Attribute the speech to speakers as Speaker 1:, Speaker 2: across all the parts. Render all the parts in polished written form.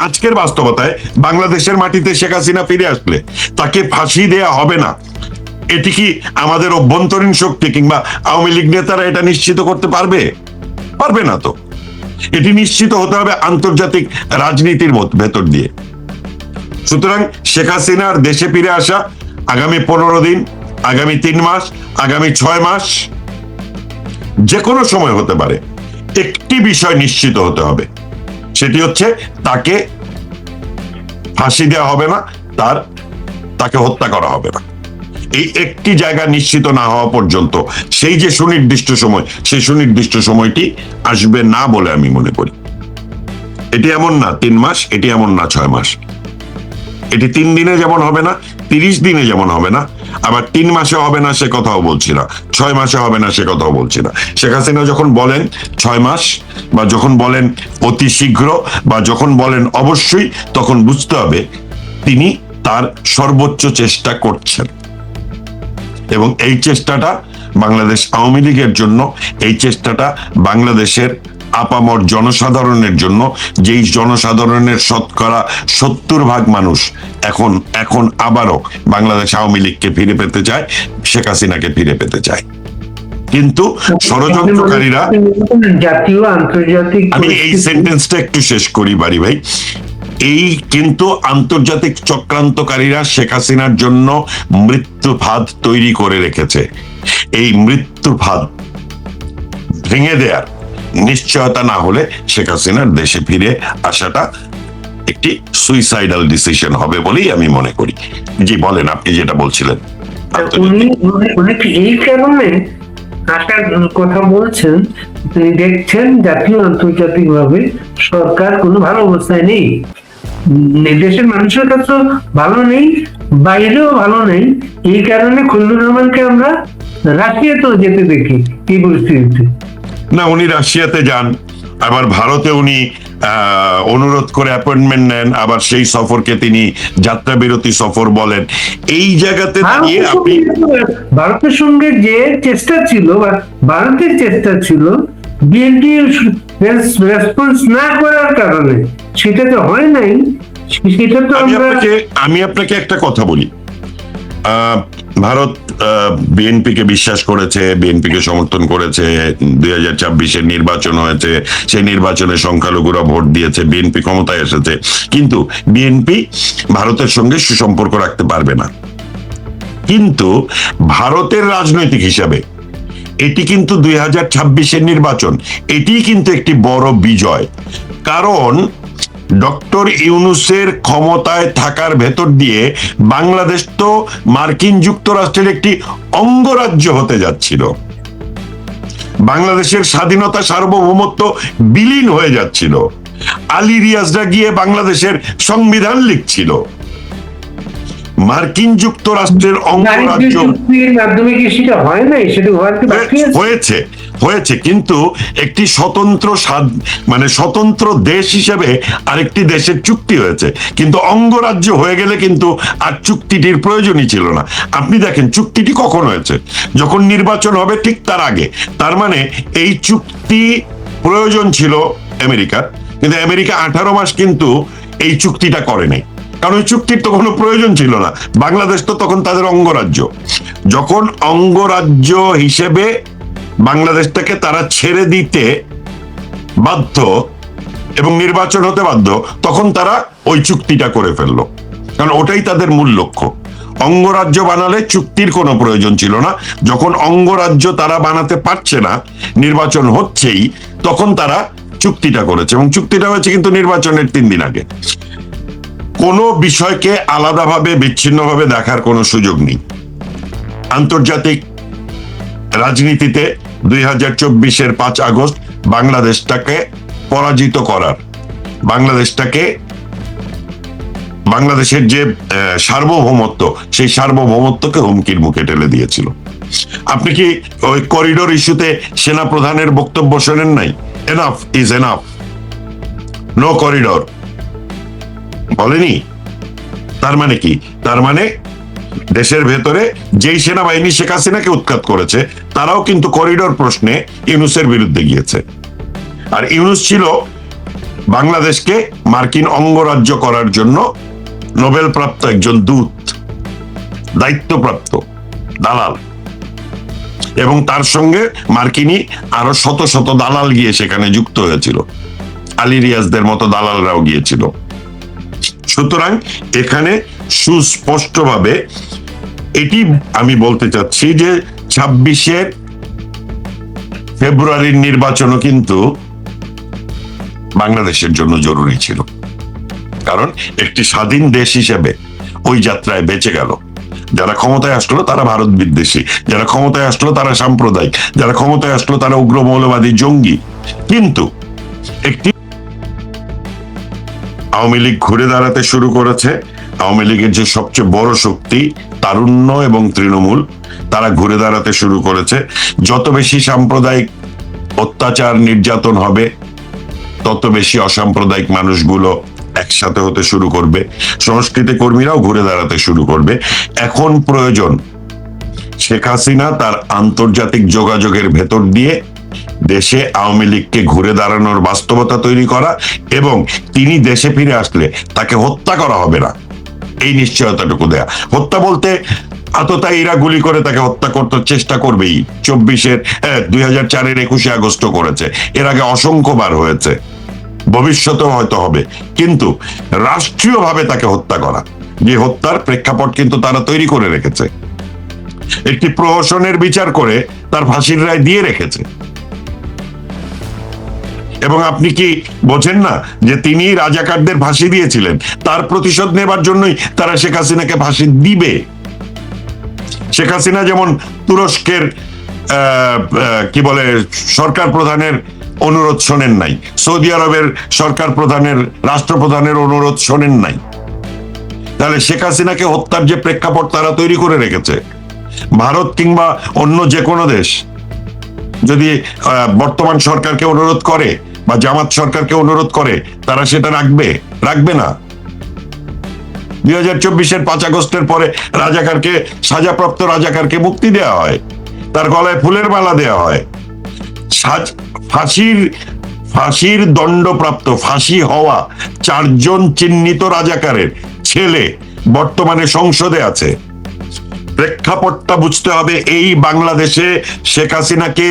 Speaker 1: আজকের বাস্তবতায় বাংলাদেশের মাটিতে শেখ হাসিনা ফিরে আসলে তাকে ফাঁসি দেয়া হবে না, এটি কি আমাদের অভ্যন্তরীণ শক্তি কিংবা আওয়ামী লীগ নেতারা এটা নিশ্চিত করতে পারবে? পারবে না তো। এটি নিশ্চিত হতে হবে আন্তর্জাতিক রাজনীতির ভেতর দিয়ে। সুতরাং শেখ হাসিনার দেশে ফিরে আসা আগামী 15 দিন, আগামী 3 মাস, আগামী 6 মাস, যে কোনো সময় হতে পারে। একটি বিষয় নিশ্চিত হতে হবে, সেটি হচ্ছে তাকে ফাঁসি দেওয়া হবে না, তাকে হত্যা করা হবে না। এই একটি জায়গা নিশ্চিত না হওয়া পর্যন্ত সেই যে সুনির্দিষ্ট সময়, সেই সুনির্দিষ্ট সময়টি আসবে না বলে আমি মনে করি। এটি এমন না 3 মাস, এটি এমন না 6 মাস, এটি 3 দিনে যেমন হবে না, 30 দিনে যেমন হবে না, আবার 3 মাসে হবে না সে কথাও বলছি না, 6 মাসে হবে না সে কথাও বলছি না। শেখ হাসিনা যখন বলেন 6 মাস, বা যখন বলেন অতি শীঘ্র, বা যখন বলেন অবশ্যই, তখন বুঝতে হবে তিনি তার সর্বোচ্চ চেষ্টা করছেন। এবং এই চেষ্টাটা বাংলাদেশ আওয়ামী লীগের জন্য, এই চেষ্টাটা বাংলাদেশের আপামর জনসাধারণের জন্য, যেই জনসাধারণের শতকরা 70% মানুষ এখন আবারও বাংলাদেশ আওয়ামী লীগকে ফিরে পেতে চায়, শেখ হাসিনাকে ফিরে পেতে চায়। কিন্তু ষড়যন্ত্রকারীরা,
Speaker 2: জাতীয় আন্তর্জাতিক,
Speaker 1: আমি এই সেন্টেন্সটা একটু শেষ করি বাড়ি ভাই, এই কিন্তু আন্তর্জাতিক চক্রান্তকারীরা শেখ হাসিনার জন্য মৃত্যু ফাঁদ তৈরি করে রেখেছে। এই মৃত্যু ফাঁদ ভেঙে দেয়ার নিশ্চয়তা না হলে শেখ হাসিনার দেশে ফিরে আসাটা একটি সুইসাইডাল ডিসিশন হবে বলেই আমি মনে করি। জি বলেন, আপনি যেটা বলছিলেন।
Speaker 2: উনি এই কারণে আসার কথা বলছেন, তিনি দেখছেন জাতীয় আন্তর্জাতিক ভাবে সরকার কোনো ভালো অবস্থায় নেই, দেশের মানুষের কাছে ভালো নেই, বাইরেও ভালো নেই। এই কারণে খলিলুর রহমানকে আমরা রাশিয়াতেও যেতে দেখি এই পরিস্থিতিতে।
Speaker 1: না, উনি রাশিয়াতে যান, আবার ভারতে উনি অনুরোধ করে অ্যাপয়েন্টমেন্ট নেন, আবার সেই সফরকে তিনি যাত্রা বিরতি সফর বলেন। এই জায়গাতে দাঁড়িয়ে আপনি
Speaker 2: ভারতের সঙ্গে যে চেষ্টা ছিল, বা ভারতের চেষ্টা ছিল, বিএনপি রেসপন্স না করার কারণে সেটা তো হয় নাই। সেটা তো
Speaker 1: আমি আপনাকে একটা কথা বলি, ভারত বিএনপিকে বিশ্বাস করেছে, বিএনপিকে সমর্থন করেছে, 2024 নির্বাচন হয়েছে, সেই নির্বাচনে সংখ্যালঘুরা ভোট দিয়েছে, বিএনপি ক্ষমতায় এসেছে, কিন্তু বিএনপি ভারতের সঙ্গে সুসম্পর্ক রাখতে পারবে না। কিন্তু ভারতের রাজনৈতিক হিসাবে এটি কিন্তু 2026 নির্বাচন, এটি কিন্তু একটি বড় বিজয়। কারণ ডক্টর ইউনূসের ক্ষমতায় থাকার ভেতর দিয়ে বাংলাদেশ তো মার্কিন যুক্তরাষ্ট্রের একটি অঙ্গরাজ্য হতে যাচ্ছিল, বাংলাদেশের স্বাধীনতা সার্বভৌমত্ব বিলীন হয়ে যাচ্ছিল, আলী রিয়াজরা গিয়ে বাংলাদেশের সংবিধান লিখছিল। মার্কিন যুক্তরাষ্ট্রের অঙ্গরাজ্য
Speaker 2: মাধ্যমে কি সেটা হয় নাই? সেটা
Speaker 1: হয়েছে, কিন্তু একটি স্বতন্ত্র দেশ হিসেবে আরেকটি দেশের চুক্তি হয়েছে, কিন্তু অঙ্গরাজ্য হয়ে গেলে কিন্তু আর চুক্তিটির প্রয়োজনই ছিল না। আপনি দেখেন চুক্তিটি কখন হয়েছে, যখন নির্বাচন হবে ঠিক তার আগে। তার মানে এই চুক্তি প্রয়োজন ছিল আমেরিকার, কিন্তু আমেরিকা 18 মাস কিন্তু এই চুক্তিটা করে নাই, কারণ ওই চুক্তির তো কোনো প্রয়োজন ছিল না। বাংলাদেশ তো তখন তাদের অঙ্গরাজ্য। যখন অঙ্গরাজ্য হিসেবে বাংলাদেশটাকে তারা ছেড়ে দিতে বাধ্য এবং নির্বাচন হতে বাধ্য, তখন তারা ওই চুক্তিটা করে ফেললো, কারণ ওটাই তাদের মূল লক্ষ্য। অঙ্গরাজ্য বানালে চুক্তির কোনো প্রয়োজন ছিল না। যখন অঙ্গরাজ্য তারা বানাতে পারছে না, নির্বাচন হচ্ছেই, তখন তারা চুক্তিটা করেছে, এবং চুক্তিটা হয়েছে কিন্তু নির্বাচনের 3 দিন আগে। কোনো বিষয়কে আলাদাভাবে বিচ্ছিন্নভাবে দেখার কোনো সুযোগ নেই। আন্তর্জাতিক রাজনীতিতে 2024 5 আগস্ট বাংলাদেশটাকে পরাজিত করার, বাংলাদেশের যে সার্বভৌমত্ব, সেই সার্বভৌমত্বকে হুমকির মুখে ঠেলে দিয়েছিল। আপনি কি ওই করিডোর ইস্যুতে সেনা প্রধানের বক্তব্য শোনেন নাই? Enough is enough, no corridor বলেনি? তার মানে কি? তার মানে দেশের ভেতরে যেই সেনাবাহিনী শেখ হাসিনাকে উৎখাত করেছে, তারাও কিন্তু করিডোর প্রশ্নে ইউনূসের বিরুদ্ধে গিয়েছে। আর ইউনূস ছিল বাংলাদেশকে মার্কিন অঙ্গরাজ্য করার জন্য নোবেল প্রাপ্ত একজন দূত, দায়িত্বপ্রাপ্ত দালাল, এবং তার সঙ্গে মার্কিনী আরো শত শত দালাল গিয়ে সেখানে যুক্ত হয়েছিল, আলী রিয়াজদের মতো দালালরাও গিয়েছিল। সুতরাং এখানে সুস্পষ্টভাবে এটি আমি বলতে চাচ্ছি যে 26শে ফেব্রুয়ারির নির্বাচনও কিন্তু বাংলাদেশের জন্য জরুরি ছিল, কারণ একটি স্বাধীন দেশ হিসেবে ওই যাত্রায় বেঁচে গেল। যারা ক্ষমতায় আসলো তারা ভারত বিদ্বেষী, যারা ক্ষমতায় আসলো তারা সাম্প্রদায়িক, যারা ক্ষমতায় আসলো তারা উগ্র মৌলবাদী জঙ্গি। কিন্তু একটি আওয়ামী লীগ ঘুরে দাঁড়াতে শুরু করেছে। আওয়ামী লীগের যে সবচেয়ে বড় শক্তি তারুণ্য এবং তৃণমূল, তারা ঘুরে দাঁড়াতে শুরু করেছে। যত বেশি সাম্প্রদায়িক অত্যাচার নির্যাতন হবে, তত বেশি অসাম্প্রদায়িক মানুষগুলো একসাথে হতে শুরু করবে, সংস্কৃতি কর্মীরাও ঘুরে দাঁড়াতে শুরু করবে। এখন প্রয়োজন শেখ হাসিনা তার আন্তর্জাতিক যোগাযোগের ভেতর দিয়ে দেশে আওয়ামী লীগকে ঘুরে দাঁড়ানোর বাস্তবতা তৈরি করা, এবং তিনি দেশে ফিরে আসলে তাকে হত্যা করা হবে না, এই নিশ্চয়তাটুকু দেয়া। হত্যা বলতে আততায়ীরা গুলি করে তাকে হত্যা করতে চেষ্টা করবেই। 2004-এর 21শে আগস্ট করেছে, এর আগে অসংখ্যবার হয়েছে, ভবিষ্যতেও হয়তো হবে। কিন্তু রাষ্ট্রীয়ভাবে তাকে হত্যা করা, যে হত্যার প্রেক্ষাপট কিন্তু তারা তৈরি করে রেখেছে, একটি প্রহসনের বিচার করে তার ফাঁসির রায় দিয়ে রেখেছে। এবং আপনি কি বোঝেন না যে তিনি রাজাকারদের ফাঁসি দিয়েছিলেন? তার প্রতিশোধ নেবার জন্যই তারা শেখ হাসিনাকে ফাঁসি দিবে। শেখ হাসিনা যেমন তুরস্কের কি বলে সরকার প্রধানের অনুরোধ শোনেন নাই, সৌদি আরবের সরকার প্রধানের, রাষ্ট্রপ্রধানের অনুরোধ শোনেন নাই, তাহলে শেখ হাসিনাকে হত্যার যে প্রেক্ষাপট তারা তৈরি করে রেখেছে, ভারত কিংবা অন্য যে কোনো দেশ যদি বর্তমান সরকারকে অনুরোধ করে বা জামাত সরকারকে অনুরোধ করে, তারা সেটা রাখবে না। 2024-এর 5 আগস্টের পরে রাজাকারকে, সাজাপ্রাপ্ত রাজাকারকে মুক্তি দেওয়া হয়, তার গলায় ফুলের মালা দেওয়া হয়। ফাঁসির দণ্ডপ্রাপ্ত, ফাঁসি হওয়া 4 জন চিহ্নিত রাজাকারের ছেলে বর্তমানে সংসদে আছে। প্রেক্ষাপটটা বুঝতে হবে, এই বাংলাদেশে শেখ হাসিনাকে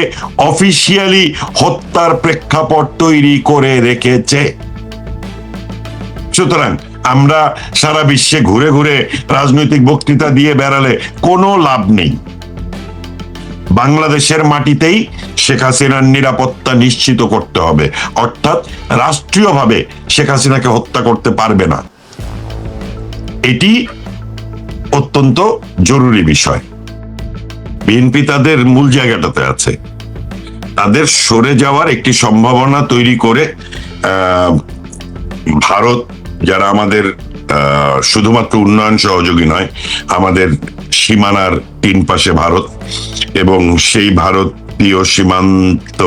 Speaker 1: অফিসিয়ালি হত্যার প্রেক্ষাপট তৈরি করে রেখেছে। সুতরাং আমরা সারা বিশ্বে ঘুরে ঘুরে রাজনৈতিক বক্তৃতা দিয়ে বেড়ালে কোনো লাভ নেই। বাংলাদেশের মাটিতেই শেখ হাসিনার নিরাপত্তা নিশ্চিত করতে হবে, অর্থাৎ রাষ্ট্রীয়ভাবে শেখ হাসিনাকে হত্যা করতে পারবে না। এটি অত্যন্ত জরুরি বিষয়। বিএনপি তাদের মূল জায়গাটাতে আছে, তাদের সরে যাওয়ার একটি সম্ভাবনা তৈরি করে ভারত, যারা আমাদের শুধুমাত্র উন্নয়ন সহযোগী নয়, আমাদের সীমানার 3 পাশে ভারত, এবং সেই ভারতীয় সীমান্ত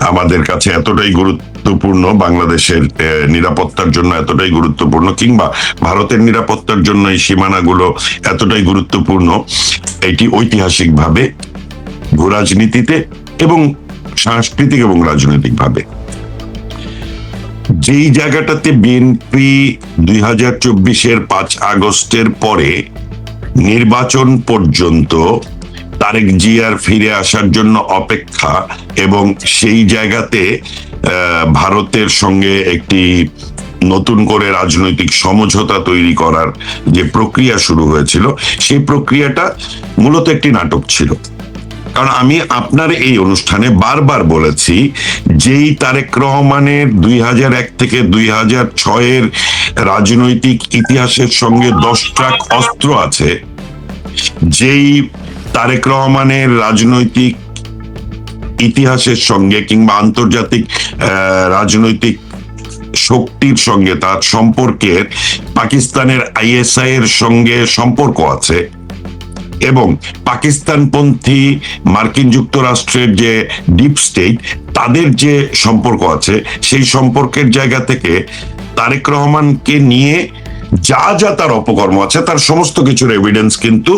Speaker 1: আমাদের কাছে এতটাই গুরুত্বপূর্ণ, বাংলাদেশের নিরাপত্তার জন্য এতটাই গুরুত্বপূর্ণ, কিংবা ভারতের নিরাপত্তার জন্য এই সীমানাগুলো এতটাই গুরুত্বপূর্ণ, এটি ঐতিহাসিকভাবে, ভূরাজনীতিতে এবং সাংস্কৃতিক এবং রাজনৈতিকভাবে যেই জায়গাটাতে বিএনপি 2024-এর 5 আগস্টের পরে নির্বাচন পর্যন্ত তারেক জিয়ার ফিরে আসার জন্য অপেক্ষা, এবং সেই জায়গাতে ভারতের সঙ্গে একটি নতুন করে রাজনৈতিক সমঝোতা তৈরি করার যে প্রক্রিয়া শুরু হয়েছিল, সেই প্রক্রিয়াটা মূলত একটি নাটক ছিল। কারণ আমি আপনার এই অনুষ্ঠানে বারবার বলেছি, যেই তারেক রহমানের 2001 থেকে 2006-এর রাজনৈতিক ইতিহাসের সঙ্গে 10 ট্রাক অস্ত্র আছে, যেই তারেক রহমানের রাজনৈতিক ইতিহাসের সঙ্গে কিংবা আন্তর্জাতিক রাজনৈতিক শক্তির সঙ্গে তার সম্পর্কের পাকিস্তানের ISI এর সঙ্গে সম্পর্ক আছে, এবং পাকিস্তানপন্থী মার্কিন যুক্তরাষ্ট্রের যে ডিপ স্টেট তাদের যে সম্পর্ক আছে, সেই সম্পর্কের জায়গা থেকে তারেক রহমানকে নিয়ে যা যা তার অপকর্ম আছে তার সমস্ত কিছুর এভিডেন্স কিন্তু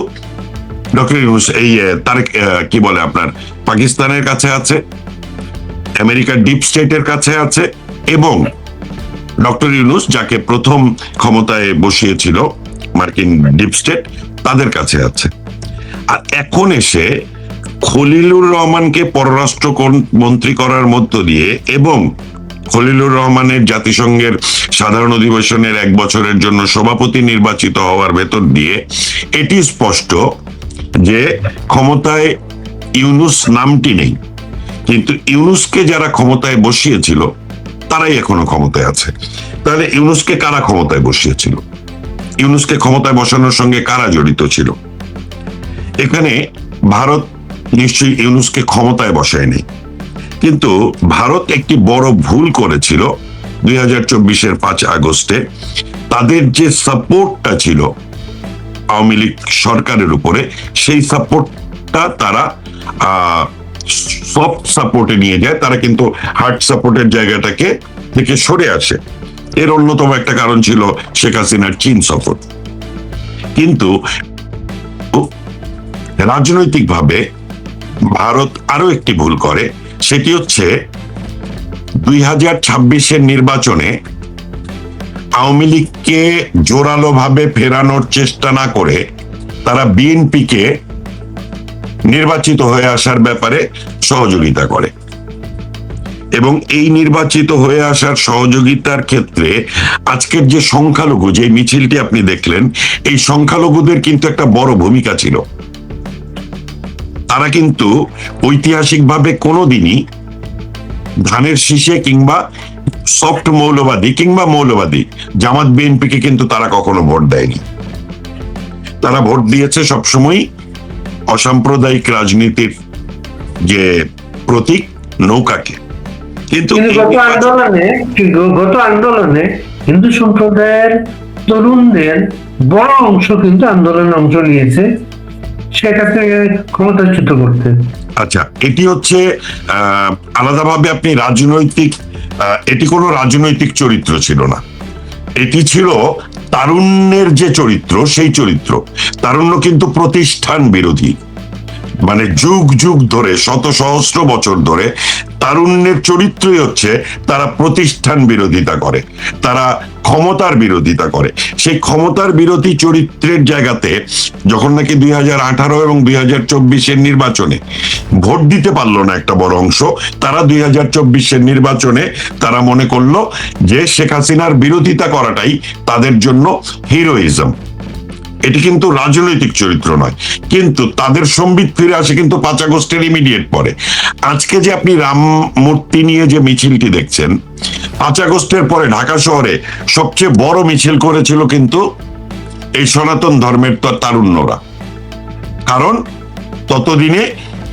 Speaker 1: ডক্টর ইউনূস এই তারেক কি বলে আপনার পাকিস্তানের কাছে আছে, আমেরিকার ডিপ স্টেটের কাছে আছে, এবং ডক্টর ইউনূস যাকে প্রথম ক্ষমতায় বসিয়েছিল মার্কিন ডিপ স্টেট, তাদের কাছে আছে। আর এখন এসে খলিলুর রহমানকে পররাষ্ট্র মন্ত্রী করার মধ্য দিয়ে এবং খলিলুর রহমানের জাতিসংঘের সাধারণ অধিবেশনের 1 বছরের জন্য সভাপতি নির্বাচিত হওয়ার ভেতর দিয়ে এটি স্পষ্ট যে ক্ষমতায় ইউনূস নামটি নেই, কিন্তু ইউনূসকে যারা ক্ষমতায় বসিয়েছিল তারাই এখনো ক্ষমতায় আছে। তাহলে ইউনূসকে কারা ক্ষমতায় বসিয়েছিল? ইউনূসকে ক্ষমতায় বসানোর সঙ্গে কারা জড়িত ছিল? এখানে ভারত নিশ্চয়ই ইউনূসকে ক্ষমতায় বসায়নি, কিন্তু ভারত একটি বড় ভুল করেছিল 2024-এর 5 আগস্টে। তাদের যে সাপোর্টটা ছিল আওয়ামী লীগ সরকারের উপরে, সেই সাপোর্টটা তারা সফট সাপোর্টে নিয়ে যায়, তারা কিন্তু হার্ড সাপোর্টের জায়গাটাকে থেকে সরে আসে। এর অন্যতম একটা কারণ ছিল শেখ হাসিনার চীন সফর। কিন্তু রাজনৈতিকভাবে ভারত আরো একটি ভুল করে, সেটি হচ্ছে 2026-এর নির্বাচনে আওয়ামী লীগকে জোরালো ভাবে ফেরানোর চেষ্টা না করে তারা বিএনপিকে নির্বাচিত হয়ে আসার ব্যাপারে সহযোগিতা করে। এবং এই নির্বাচিত হয়ে আসার সহযোগিতার ক্ষেত্রে আজকের যে সংখ্যালঘু, যে মিছিলটি আপনি দেখলেন, এই সংখ্যালঘুদের কিন্তু একটা বড় ভূমিকা ছিল। তারা কিন্তু ঐতিহাসিকভাবে কোনোদিনই ধানের শীষে কিংবা সফট মৌলবাদী কিংবা মৌলবাদী জামাত বিএনপিকে কিন্তু তারা কখনো ভোট দেয়নি। তারা ভোট দিয়েছে সবসময় অসাম্প্রদায়িক রাজনীতির যে প্রতীক নৌকাকে। কিন্তু
Speaker 2: গত আন্দোলনে হিন্দু সম্প্রদায়ের তরুণদের বড় অংশ কিন্তু আন্দোলনে অংশ নিয়েছে, সেটাকে ক্ষমতাচ্যুত করতে।
Speaker 1: আচ্ছা, এটি হচ্ছে আলাদাভাবে আপনি রাজনৈতিক, এটি কোনো রাজনৈতিক চরিত্র ছিল না, এটি ছিল তারুণ্যের যে চরিত্র, সেই চরিত্র। তারুণ্য কিন্তু প্রতিষ্ঠান বিরোধী, মানে যুগ যুগ ধরে, শত সহস্র বছর ধরে তারুণ্যের চরিত্রই হচ্ছে তারা প্রতিষ্ঠান বিরোধিতা করে, তারা ক্ষমতার বিরোধিতা করে। সেই ক্ষমতার বিরোধী চরিত্রের জায়গাতে যখন নাকি 2018 এবং 2024-এর নির্বাচনে ভোট দিতে পারলো না একটা বড় অংশ, তারা 2024-এর নির্বাচনে তারা মনে করলো যে শেখ হাসিনার বিরোধিতা করাটাই তাদের জন্য হিরোইজম। এটি কিন্তু রাজনৈতিক চরিত্র নয়। কিন্তু তাদের সম্বিত ফিরে আসে কিন্তু 5 আগস্টের ইমিডিয়েট পরে। আজকে যে আপনি রাম মূর্তি নিয়ে যে মিছিলটি দেখছেন, 5 আগস্টের পরে ঢাকা শহরে সবচেয়ে বড় মিছিল করেছিল কিন্তু এই সনাতন ধর্মের তারুণ্যরা। কারণ ততদিনে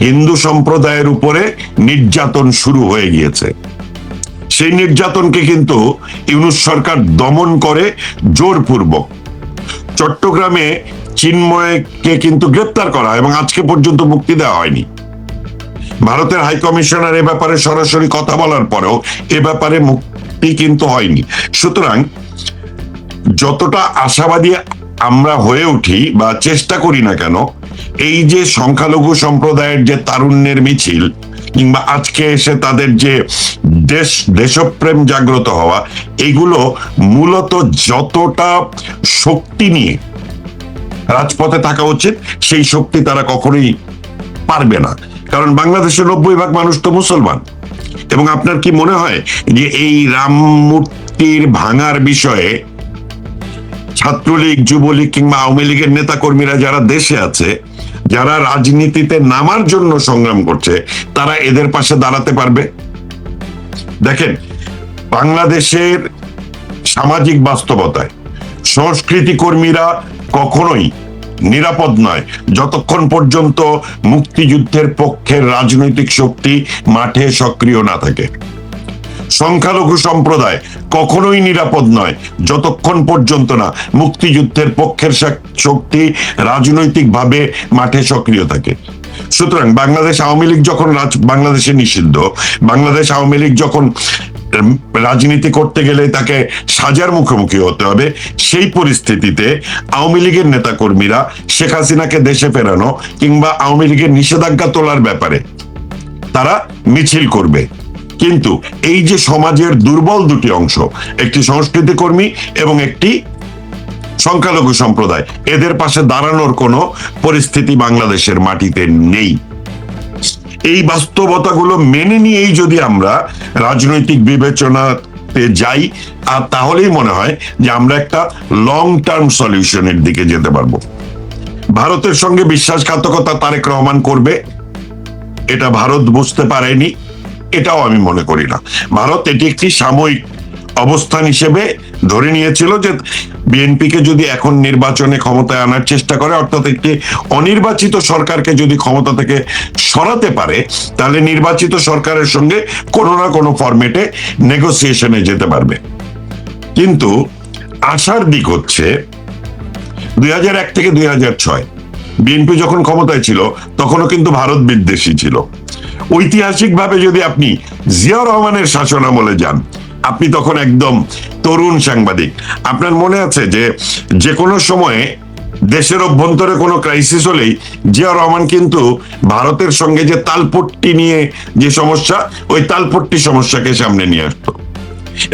Speaker 1: হিন্দু সম্প্রদায়ের উপরে নির্যাতন শুরু হয়ে গিয়েছে। সেই নির্যাতনকে কিন্তু ইউনূস সরকার দমন করে জোরপূর্বক। চট্টগ্রামে চিন্ময়কে কিন্তু গ্রেপ্তার করা এবং আজকে পর্যন্ত মুক্তি দেওয়া হয়নি। ভারতের হাই কমিশনার এ ব্যাপারে সরাসরি কথা বলার পরেও এ ব্যাপারে মুক্তি কিন্তু হয়নি। সুতরাং যতটা আশাবাদী আমরা হয়ে উঠি বা চেষ্টা করি না কেন, এই যে সংখ্যালঘু সম্প্রদায়ের যে তারুণ্যের মিছিল কিংবা আজকে এসে তাদের যে দেশপ্রেম জাগ্রত হওয়া, এগুলো মূলত যতটা শক্তি নিয়ে রাজপথে থাকা উচিত সেই শক্তি তারা কখনোই পারবে না। কারণ বাংলাদেশের 90% মানুষ তো মুসলমান। এবং আপনার কি মনে হয় যে এই রাম মূর্তির ভাঙার বিষয়ে ছাত্রলীগ, যুবলীগ কিংবা আওয়ামী লীগের নেতা কর্মীরা যারা দেশে আছে, যারা রাজনীতিতে নামার জন্য সংগ্রাম করছে, তারা এদের পাশে দাঁড়াতে পারবে? দেখেন, বাংলাদেশের সামাজিক বাস্তবতায় সংস্কৃতি কর্মীরা কখনোই নিরাপদ নয় যতক্ষণ পর্যন্ত মুক্তিযুদ্ধের পক্ষের রাজনৈতিক শক্তি মাঠে সক্রিয় না থাকে। সংখ্যালঘু সম্প্রদায় কখনোই নিরাপদ নয় যতক্ষণ পর্যন্ত না মুক্তিযুদ্ধের পক্ষের শক্তি রাজনৈতিকভাবে মাঠে সক্রিয় থাকে। সুতরাং বাংলাদেশ আওয়ামী লীগ যখন বাংলাদেশে নিষিদ্ধ, বাংলাদেশ আওয়ামী লীগ যখন রাজনীতি করতে গেলে তাকে সাজার মুখোমুখি হতে হবে, সেই পরিস্থিতিতে আওয়ামী লীগের নেতাকর্মীরা শেখ হাসিনাকে দেশে ফেরানো কিংবা আওয়ামী লীগের নিষেধাজ্ঞা তোলার ব্যাপারে তারা মিছিল করবে। কিন্তু এই যে সমাজের দুর্বল দুটি অংশ, একটি সংস্কৃতি কর্মী এবং একটি সংখ্যালঘু সম্প্রদায়, এদের পাশে দাঁড়ানোর কোনো পরিস্থিতি বাংলাদেশের মাটিতে নেই। এই বাস্তবতাগুলো মেনে নিয়েই যদি আমরা রাজনৈতিক বিবেচনাতে যাই, আর তাহলেই মনে হয় যে আমরা একটা লং টার্ম সলিউশনের দিকে যেতে পারবো। ভারতের সঙ্গে বিশ্বাসঘাতকতা তারেক রহমান করবে, এটা ভারত বুঝতে পারেনি, এটাও আমি মনে করি না। ভারত এটি একটি সাময়িক অবস্থান হিসেবে ধরে নিয়েছিল যে বিএনপিকে যদি এখন নির্বাচনে ক্ষমতায় আনার চেষ্টা করে, অর্থাৎ একটি অনির্বাচিত সরকারকে যদি ক্ষমতা থেকে সরাতে পারে, তাহলে নির্বাচিত সরকারের সঙ্গে কোনো না কোনো ফরম্যাটে নেগোসিয়েশনে যেতে পারবে। কিন্তু আশার দিক হচ্ছে 2001 থেকে 2006 বিএনপি যখন ক্ষমতায় ছিল তখনও কিন্তু ভারত বিদ্বেষী ছিল। ঐতিহাসিকভাবে যদি আপনি জিয়াউর রহমানের শাসনামলে যান, আপনি তখন একদম তরুণ সাংবাদিক, আপনার মনে আছে যে কোনো সময়ে দেশের অভ্যন্তরে কোনো ক্রাইসিস হলেই জিয়াউর রহমান কিন্তু ভারতের সঙ্গে যে তালপট্টি নিয়ে যে সমস্যা, ওই তালপট্টি সমস্যাকে সামনে নিয়ে আসতো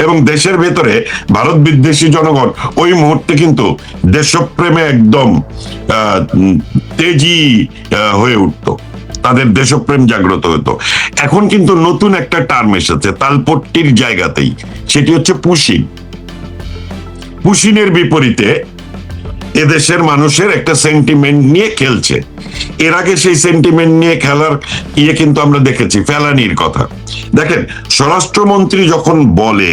Speaker 1: এবং দেশের ভেতরে ভারত বিদ্বেষী জনগণ ওই মুহূর্তে কিন্তু দেশপ্রেমে একদম তেজি হয়ে উঠতো, তাদের দেশপ্রেম জাগ্রত হতো। এখন কিন্তু নতুন একটা টার্ম এসেছে তালপট্টির জায়গাতেই, সেটি হচ্ছে পুশিন। পুশিনের বিপরীতে এদেশের মানুষের একটা সেন্টিমেন্ট নিয়ে খেলছে। এর আগে সেই সেন্টিমেন্ট নিয়ে খেলার কিন্তু আমরা দেখেছি ফেলানির কথা। দেখেন, স্বরাষ্ট্রমন্ত্রী যখন বলে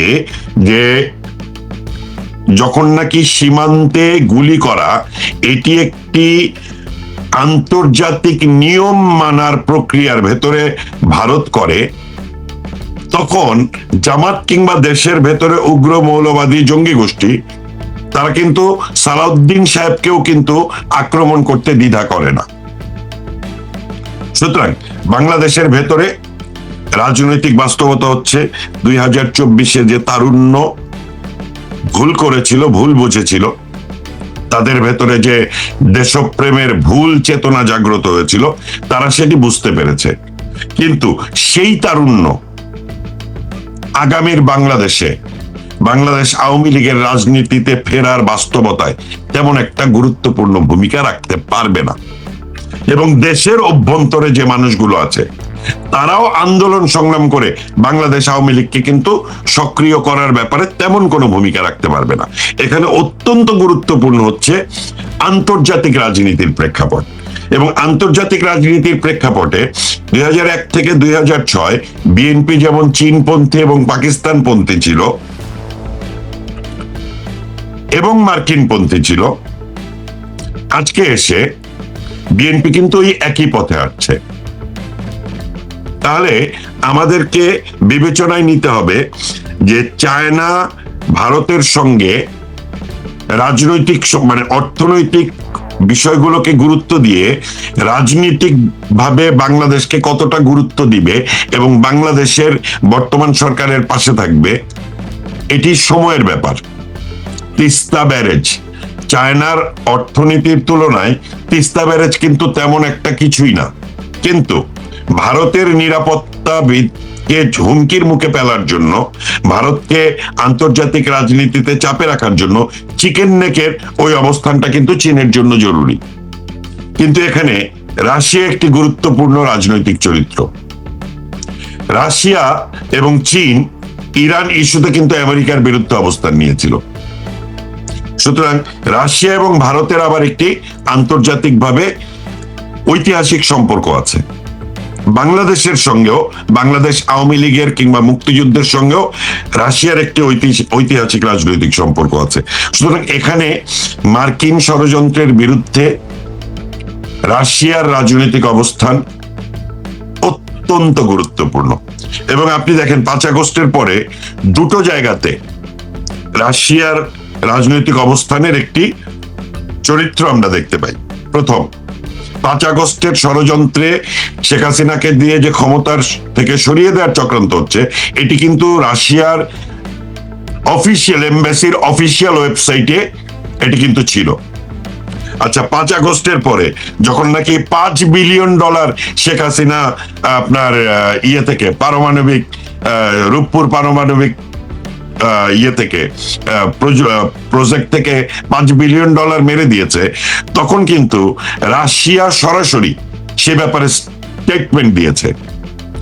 Speaker 1: যে যখন নাকি সীমান্তে গুলি করা এটি একটি আন্তর্জাতিক নিয়ম মানার প্রক্রিয়ার ভেতরে ভারত করে, তখন জামাত কিংবা দেশের ভেতরে উগ্র মৌলবাদী জঙ্গি গোষ্ঠী তারা কিন্তু সালাউদ্দিন সাহেবকেও কিন্তু আক্রমণ করতে দ্বিধা করে না। সুতরাং বাংলাদেশের ভেতরে রাজনৈতিক বাস্তবতা হচ্ছে 2024-এ যে তারুণ্য ভুল করেছিল, ভুল বুঝেছিল, তাদের ভেতরে যে দেশপ্রেমের ভুল চেতনা জাগ্রত হয়েছিল, তারা সেটি বুঝতে পেরেছে। কিন্তু সেই তারুণ্য আগামীর বাংলাদেশ আওয়ামী লীগের রাজনীতিতে ফেরার বাস্তবতায় তেমন একটা গুরুত্বপূর্ণ ভূমিকা রাখতে পারবে না। এবং দেশের অভ্যন্তরে যে মানুষগুলো আছে তারাও আন্দোলন সংগ্রাম করে বাংলাদেশ আওয়ামী লীগকে কিন্তু সক্রিয় করার ব্যাপারে তেমন কোনো ভূমিকা রাখতে পারবে না। এখানে অত্যন্ত গুরুত্বপূর্ণ হচ্ছে আন্তর্জাতিক রাজনীতির প্রেক্ষাপট। এবং আন্তর্জাতিক রাজনীতির প্রেক্ষাপটে 2001 থেকে 2006 বিএনপি যেমন চীনপন্থী এবং পাকিস্তানপন্থী ছিল এবং মার্কিনপন্থী ছিল, আজকে এসে বিএনপি কিন্তু ওই একই পথে হাঁটছে। তাহলে আমাদেরকে বিবেচনায় নিতে হবে যে চায়না ভারতের সঙ্গে রাজনৈতিক মানে অর্থনৈতিক বিষয়গুলোকে গুরুত্ব দিয়ে রাজনৈতিক ভাবে বাংলাদেশকে কতটা গুরুত্ব দিবে এবং বাংলাদেশের বর্তমান সরকারের পাশে থাকবে, এটি সময়ের ব্যাপার। তিস্তা ব্যারেজ, চায়নার অর্থনীতির তুলনায় তিস্তা ব্যারেজ কিন্তু তেমন একটা কিছুই না, কিন্তু ভারতের নিরাপত্তাকে হুমকির মুখে ফেলার জন্য, ভারতকে আন্তর্জাতিক রাজনীতিতে চাপে রাখার জন্য চিকেন নেকের ওই অবস্থানটা কিন্তু চীনের জন্য জরুরি। কিন্তু এখানে রাশিয়া একটি গুরুত্বপূর্ণ রাজনৈতিক চরিত্র। রাশিয়া এবং চীন ইরান ইস্যুতে কিন্তু আমেরিকার বিরুদ্ধে অবস্থান নিয়েছিল। সুতরাং রাশিয়া এবং ভারতের আবার একটি আন্তর্জাতিকভাবে ঐতিহাসিক সম্পর্ক আছে। বাংলাদেশের সঙ্গেও, বাংলাদেশ আওয়ামী লীগের কিংবা মুক্তিযুদ্ধের সঙ্গেও রাশিয়ার একটি ঐতিহাসিক রাজনৈতিক সম্পর্ক আছে। সুতরাং এখানে মার্কিন ষড়যন্ত্রের বিরুদ্ধে রাশিয়ার রাজনৈতিক অবস্থান অত্যন্ত গুরুত্বপূর্ণ। এবং আপনি দেখেন 5 আগস্টের পরে দুটো জায়গাতে রাশিয়ার রাজনৈতিক অবস্থানের একটি চরিত্র আমরা দেখতে পাই। প্রথম, 5 আগস্টের ষড়যন্ত্রে শেখ হাসিনাকে দিয়ে যে ক্ষমতার থেকে সরিয়ে দেওয়ার চক্রান্ত হচ্ছে, এটি কিন্তু রাশিয়ার অফিসিয়াল এমবাসির অফিসিয়াল ওয়েবসাইটে এটি কিন্তু ছিল। আচ্ছা, 5 আগস্টের পরে যখন নাকি $5 বিলিয়ন শেখ হাসিনা আপনার থেকে পারমাণবিক রূপপুর পারমাণবিক ইয়ে থেকে প্রজেক্ট থেকে $5 বিলিয়ন মেরে দিয়েছে, তখন কিন্তু রাশিয়া সরাসরি সে ব্যাপারে স্টেটমেন্ট দিয়েছে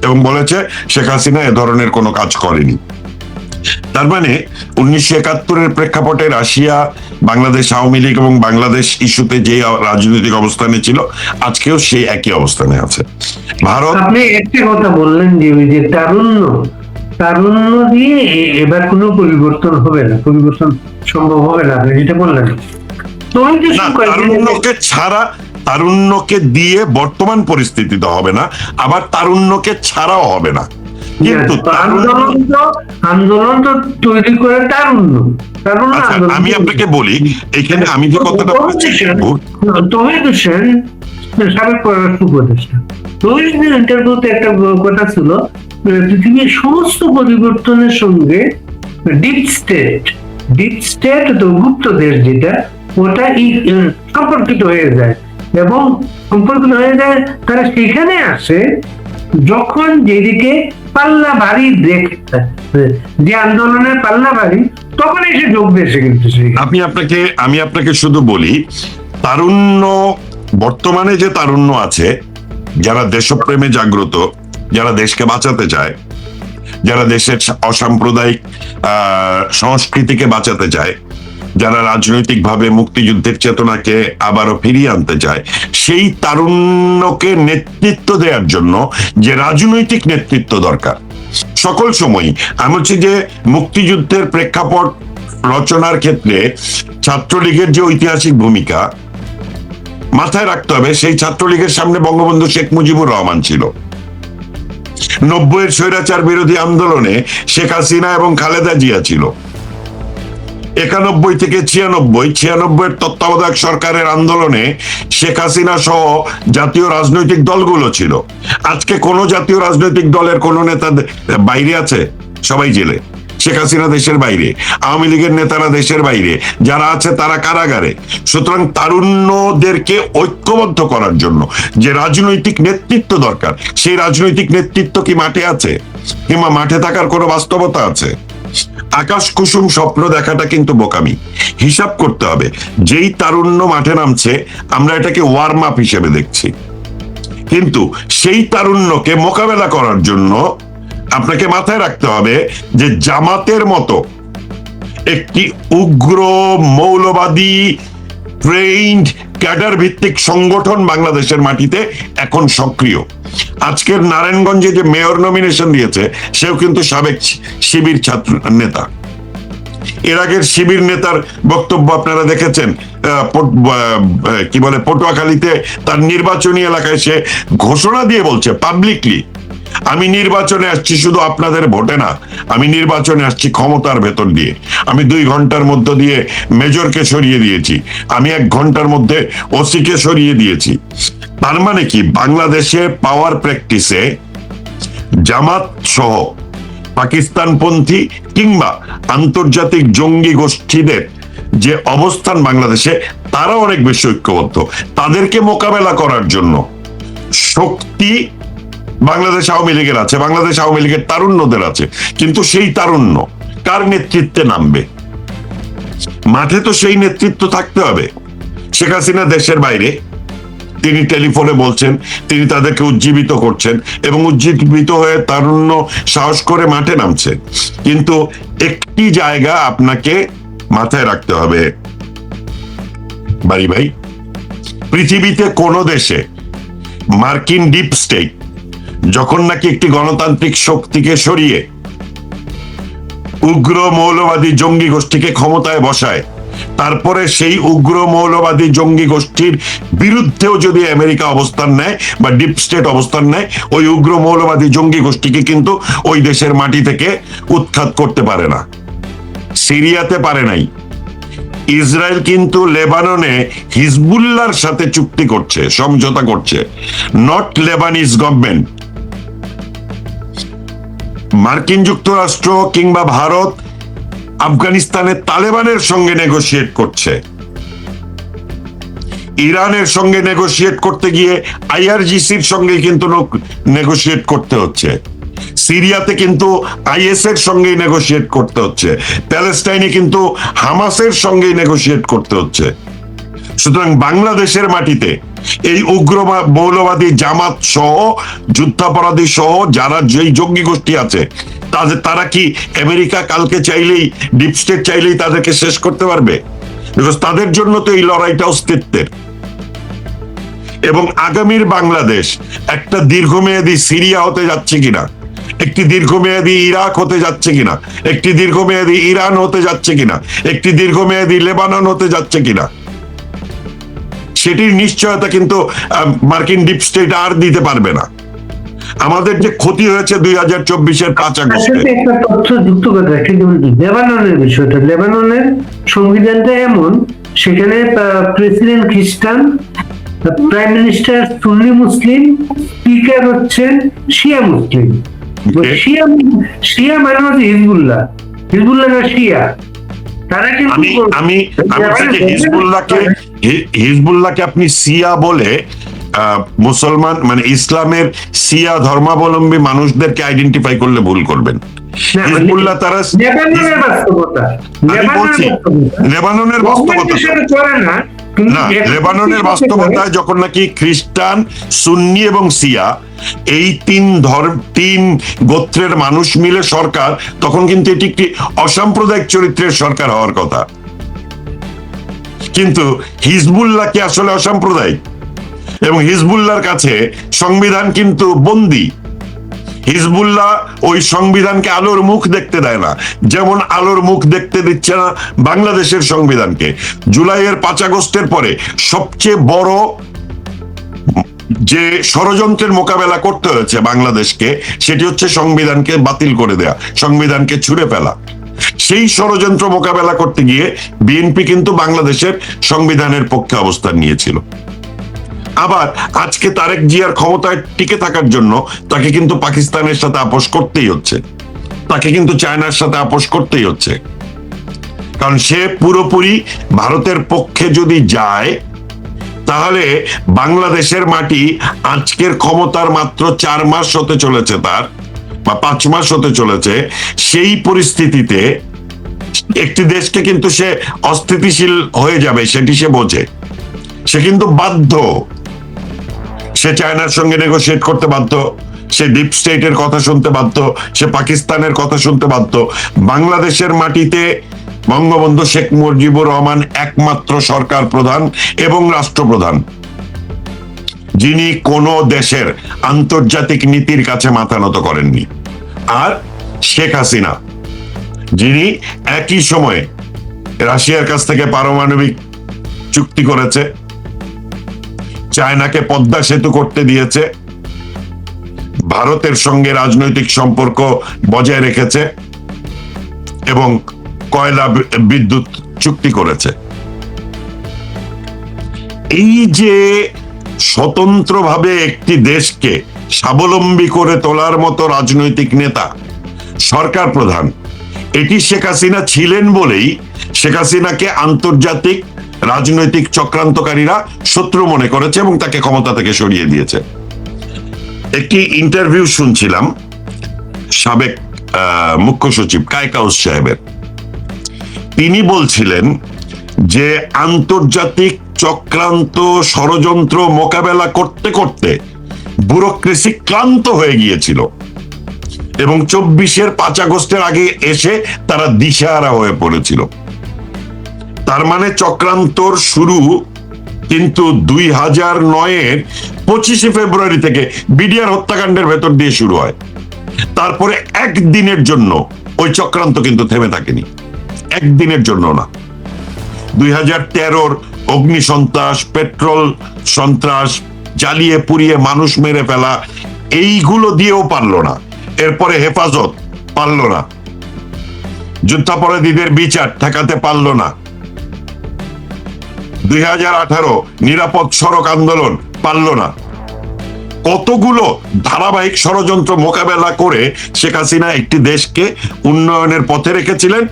Speaker 1: এবং বলেছে শেখ হাসিনা এ ধরনের কোনো কাজ করেনি। তার মানে 1971-এর প্রেক্ষাপটে রাশিয়া বাংলাদেশ আওয়ামী লীগ এবং বাংলাদেশ ইস্যুতে যে রাজনৈতিক অবস্থানে ছিল, আজকেও সেই একই অবস্থানে আছে। ভারত,
Speaker 2: আপনি একটা কথা বললেন যে ওই যে তারুণ্য দিয়ে এবার কোনো পরিবর্তন হবে না, পরিবর্তন সম্ভব হবে না, আপনি যেটা বললেন।
Speaker 1: তারুণ্যকে দিয়ে বর্তমান পরিস্থিতিতে হবে না, আবার তারুণ্যকে ছাড়াও হবে না। কিন্তু
Speaker 2: আন্দোলন তো তৈরি করে তারুণ্য।
Speaker 1: আমি আপনাকে বলি, এখানে আমি যে কথাটা বলছি,
Speaker 2: তৌহিদ হোসেন সাবেক পররাষ্ট্র উপদেষ্টা, তৌহিদ ইন্টারভিউতে একটা কথা ছিল, পৃথিবীর সমস্ত পরিবর্তনের সঙ্গে ডিপ স্টেট তো গুপ্ত দেশ যেটা, ওটা সম্পর্কিত হয়ে যায়, এবং সম্পর্কিত হয়ে যায় তারা সেখানে আসে যখন যেদিকে পাল্লা ভারী দেখতে, যে আন্দোলনের পাল্লা ভারী, তখন এসে যোগ দিয়েছে। কিন্তু
Speaker 1: আমি আপনাকে শুধু বলি, তারুণ্য বর্তমানে যে তারুণ্য আছে, যারা দেশপ্রেমে জাগ্রত, যারা দেশকে বাঁচাতে চায়, যারা দেশের অসাম্প্রদায়িক সংস্কৃতিকে বাঁচাতে চায়, যারা রাজনৈতিকভাবে মুক্তিযুদ্ধের চেতনাকে আবারও ফিরিয়ে আনতে চায়, সেই তারুণ্যকে নেতৃত্ব দেওয়ার জন্য যে রাজনৈতিক নেতৃত্ব দরকার সকল সময়। আমি বলছি যে মুক্তিযুদ্ধের প্রেক্ষাপট রচনার ক্ষেত্রে ছাত্রলীগের যে ঐতিহাসিক ভূমিকা মাথায় রাখতে হবে। সেই ছাত্রলীগের সামনে বঙ্গবন্ধু শেখ মুজিবুর রহমান ছিল। 90-এর স্বৈরাচার বিরোধী আন্দোলনে শেখ হাসিনা এবং খালেদা জিয়া ছিল। 91 থেকে 96-এর তত্ত্বাবধায়ক সরকারের আন্দোলনে শেখ হাসিনা সহ জাতীয় রাজনৈতিক দলগুলো ছিল। আজকে কোন জাতীয় রাজনৈতিক দলের কোন নেতা বাইরে আছে? সবাই জেলে। শেখ হাসিনা দেশের বাইরে, আওয়ামী লীগের নেতারা দেশের বাইরে, যারা আছে তারা কারাগারে। সুতরাং তারুণ্যদেরকে ঐক্যবদ্ধ করার জন্য যে রাজনৈতিক নেতৃত্ব দরকার, সেই রাজনৈতিক নেতৃত্ব কি মাঠে আছে? কিংবা মাঠে থাকার কোনো বাস্তবতা আছে? আকাশ কুসুম স্বপ্ন দেখাটা কিন্তু বোকামি। হিসাব করতে হবে, যেই তারুণ্য মাঠে নামছে আমরা এটাকে ওয়ার্ম আপ হিসেবে দেখছি, কিন্তু সেই তারুণ্যকে মোকাবেলা করার জন্য আপনাকে মাথায় রাখতে হবে যে জামাতের মতো একটি উগ্র মৌলবাদী ট্রেইনড ক্যাডার ভিত্তিক সংগঠন বাংলাদেশের মাটিতে এখন সক্রিয়। আজকের নারায়ণগঞ্জে যে মেয়র নমিনেশন দিয়েছে, সেও কিন্তু সাবেক শিবির ছাত্র নেতা। এর আগের শিবির নেতার বক্তব্য আপনারা দেখেছেন, কি বলে, পটুয়াখালীতে তার নির্বাচনী এলাকায় সে ঘোষণা দিয়ে বলছে পাবলিকলি, আমি নির্বাচনে আসছি শুধু আপনাদের ভোটে না, আমি নির্বাচনে আসছি ক্ষমতার ভেতর দিয়ে। আমি 2 ঘন্টার মধ্য দিয়ে মেজরকে সরিয়ে দিয়েছি, আমি 1 ঘন্টার মধ্যে ওসিকে সরিয়ে দিয়েছি। তার মানে কি, বাংলাদেশে পাওয়ার প্র্যাকটিসে জামাত সহ পাকিস্তানপন্থী কিংবা আন্তর্জাতিক জঙ্গি গোষ্ঠীদের যে অবস্থান বাংলাদেশে, তারা অনেক বেশি ঐক্যবদ্ধ। তাদেরকে মোকাবেলা করার জন্য শক্তি বাংলাদেশ আওয়ামী লীগের আছে, বাংলাদেশ আওয়ামী লীগের তারুণ্যদের আছে, কিন্তু সেই তারুণ্য কার নেতৃত্বে নামবে? মাঠে তো সেই নেতৃত্ব থাকতে হবে। শেখ হাসিনা দেশের বাইরে, তিনি টেলিফোনে বলছেন, তিনি তাদেরকে উজ্জীবিত করছেন এবং উজ্জীবিত হয়ে তারুণ্য সাহস করে মাঠে নামছে। কিন্তু একটি জায়গা আপনাকে মাথায় রাখতে হবে বাড়ি ভাই, পৃথিবীতে কোন দেশে মার্কিন ডিপ স্টেট যখন নাকি একটি গণতান্ত্রিক শক্তিকে সরিয়ে উগ্র মৌলবাদী জঙ্গি গোষ্ঠীকে ক্ষমতায় বসায়, তারপরে সেই উগ্র মৌলবাদী জঙ্গি গোষ্ঠীর বিরুদ্ধেও যদি আমেরিকা অবস্থান নেয় বা ডিপ স্টেট অবস্থান নেয়, ওই উগ্র মৌলবাদী জঙ্গি গোষ্ঠীকে কিন্তু ওই দেশের মাটি থেকে উৎখাত করতে পারে না। সিরিয়াতে পারে নাই। ইসরায়েল কিন্তু লেবাননে হিজবুল্লাহর সাথে চুক্তি করছে, সমঝোতা করছে, নট লেবানিজ গভর্নমেন্ট। মার্কিন যুক্তরাষ্ট্র কিংবা ভারত আফগানিস্তানের তালেবানের সঙ্গে নেগোশিয়েট করছে, ইরানের সঙ্গে নেগোশিয়েট করতে গিয়ে আইআরজিসির সঙ্গে কিন্তু নেগোশিয়েট করতে হচ্ছে। সিরিয়াতে কিন্তু আইএস এর সঙ্গেই নেগোশিয়েট করতে হচ্ছে, প্যালেস্টাইনে কিন্তু হামাসের সঙ্গেই নেগোশিয়েট করতে হচ্ছে। সুতরাং বাংলাদেশের মাটিতে এই উগ্র মৌলবাদী জামাত সহ যুদ্ধাপরাধী সহ যারা যেই জঙ্গি গোষ্ঠী আছে তারা কি আমেরিকা কালকে চাইলেই, ডিপ স্টেট চাইলেই তাদেরকে শেষ করতে পারবে? বিকজ তাদের জন্য তো এই লড়াইটা অস্তিত্বের। এবং আগামীর বাংলাদেশ একটা দীর্ঘমেয়াদী সিরিয়া হতে যাচ্ছে কিনা, একটি দীর্ঘমেয়াদী ইরাক হতে যাচ্ছে কিনা, একটি দীর্ঘমেয়াদী ইরান হতে যাচ্ছে কিনা, একটি দীর্ঘমেয়াদী লেবানন হতে যাচ্ছে কিনা, সেটির নিশ্চয়তা কিন্তু মার্কিন ডিপ স্টেট আর দিতে পারবে না। আমাদের যে ক্ষতি হয়েছে 2024-এর 5 আগস্টে,
Speaker 2: একটা তথ্য যুক্ত করে রাখি, যেমন লেবাননের বিষয়টা, লেবাননের সংবিধানটা এমন, সেখানে প্রেসিডেন্ট খ্রিস্টান, প্রাইম মিনিস্টার সুন্নি মুসলিম, স্পিকার হচ্ছেন শিয়া মুসলিম। শিয়া মানে হচ্ছে হিজবুল্লাহ, হিজবুল্লাহ শিয়া। তারা কিন্তু
Speaker 1: আমি হিজবুল্লাহকে আপনি সিয়া বলে মুসলমান মানে ইসলামের সিয়া ধর্মাবলম্বী মানুষদেরকে আইডেন্টিফাই করলে ভুল করবেন। হিজবুল্লাহ তারা লেবাননের বাস্তবতা না, লেবাননের বাস্তবতায় যখন নাকি খ্রিস্টান, সুন্নি এবং সিয়া এই তিন গোত্রের মানুষ মিলে সরকার, তখন কিন্তু এটি একটি অসাম্প্রদায়িক চরিত্রের সরকার হওয়ার কথা। কিন্তু হিজবুল্লাহ কি আসলে অসাম্প্রদায়িক? এবং হিজবুল্লাহর কাছে সংবিধান কিন্তু বন্দী। হিজবুল্লাহ ওই সংবিধানকে আলোর মুখ দেখতে দেয় না, যেমন আলোর মুখ দেখতে দিচ্ছে না বাংলাদেশের সংবিধানকে। জুলাইয়ের 5 আগস্টের পরে সবচেয়ে বড় যে ষড়যন্ত্রের মোকাবেলা করতে হয়েছে বাংলাদেশকে, সেটি হচ্ছে সংবিধানকে বাতিল করে দেয়া, সংবিধানকে ছুঁড়ে ফেলা। সেই ষড়যন্ত্র মোকাবেলা করতে গিয়ে বিএনপি কিন্তু বাংলাদেশের সংবিধানের পক্ষে অবস্থান নিয়েছিল। আবার আজকে তারেক জিয়ার ক্ষমতায় টিকে থাকার জন্য তাকে কিন্তু পাকিস্তানের সাথে আপোষ করতেই হচ্ছে, তাকে কিন্তু চায়নার সাথে আপোষ করতেই হচ্ছে। কারণ সে পুরোপুরি ভারতের পক্ষে যদি যায়, তাহলে বাংলাদেশের মাটি আজকের ক্ষমতার মাত্র 4 মাস হতে চলেছে তার, বা 5 মাস হতে চলেছে। সেই পরিস্থিতিতে একটি দেশকে কিন্তু সে অস্থিতিশীল হয়ে যাবে, সেটি সে বোঝে। সে কিন্তু বাধ্য, সে চায়নার সঙ্গে নেগোশিয়েট করতে বাধ্য, সে ডিপ স্টেটের কথা শুনতে বাধ্য, সে পাকিস্তানের কথা শুনতে বাধ্য। বাংলাদেশের মাটিতে বঙ্গবন্ধু শেখ মুজিবুর রহমান একমাত্র সরকার প্রধান এবং রাষ্ট্রপ্রধান, যিনি কোন দেশের আন্তর্জাতিক নীতির কাছে মাথা নত করেননি। আর শেখ হাসিনা, যিনি একই সময়ে রাশিয়ার কাছ থেকে পারমাণবিক চুক্তি করেছে, চায়নাকে পদ্মা সেতু করতে দিয়েছে, ভারতের সঙ্গে রাজনৈতিক সম্পর্ক বজায় রেখেছে এবং কয়লা বিদ্যুৎ চুক্তি করেছে। এই যে স্বতন্ত্রভাবে একটি দেশকে স্বাবলম্বী করে তোলার মতো রাজনৈতিক নেতা, সরকার প্রধান, এটি শেখ হাসিনা ছিলেন বলেই শেখ হাসিনাকে আন্তর্জাতিক রাজনৈতিক চক্রান্তকারীরা শত্রু মনে করেছে এবং তাকে ক্ষমতা থেকে সরিয়ে দিয়েছে। একটি ইন্টারভিউ শুনছিলাম সাবেক মুখ্য সচিব কায়কাউস সাহেবের। তিনি বলছিলেন যে আন্তর্জাতিক চক্রান্ত ষড়যন্ত্র মোকাবেলা করতে করতে ব্যুরোক্রেসি ক্লান্ত হয়ে গিয়েছিল এবং 24-এর 5 আগস্টের আগে এসে তারা দিশেহারা হয়ে পড়েছিল। তার মানে চক্রান্তর শুরু কিন্তু 2009-এর 25শে ফেব্রুয়ারি থেকে বিডিআর হত্যাকাণ্ডের ভেতর দিয়ে শুরু হয়। তারপরে একদিনের জন্য ওই চক্রান্ত কিন্তু থেমে থাকেনি, একদিনের জন্য না। 2013-র অগ্নি সন্ত্রাস, পেট্রোল সন্ত্রাস, জ্বালিয়ে পুড়িয়ে মানুষ মেরে ফেলা, এইগুলো দিয়েও পারলো না। এরপরে হেফাজত পারলো না, যুদ্ধাপরাধীদের বিচার ঠেকাতে পারলো না। 2018 নিরাপদ সড়ক আন্দোলন পারলো না। কতগুলো ধারাবাহিক ষড়যন্ত্র মোকাবেলা করে শেখ হাসিনা একটি দেশকে উন্নয়নের পথে রেখেছিলেন,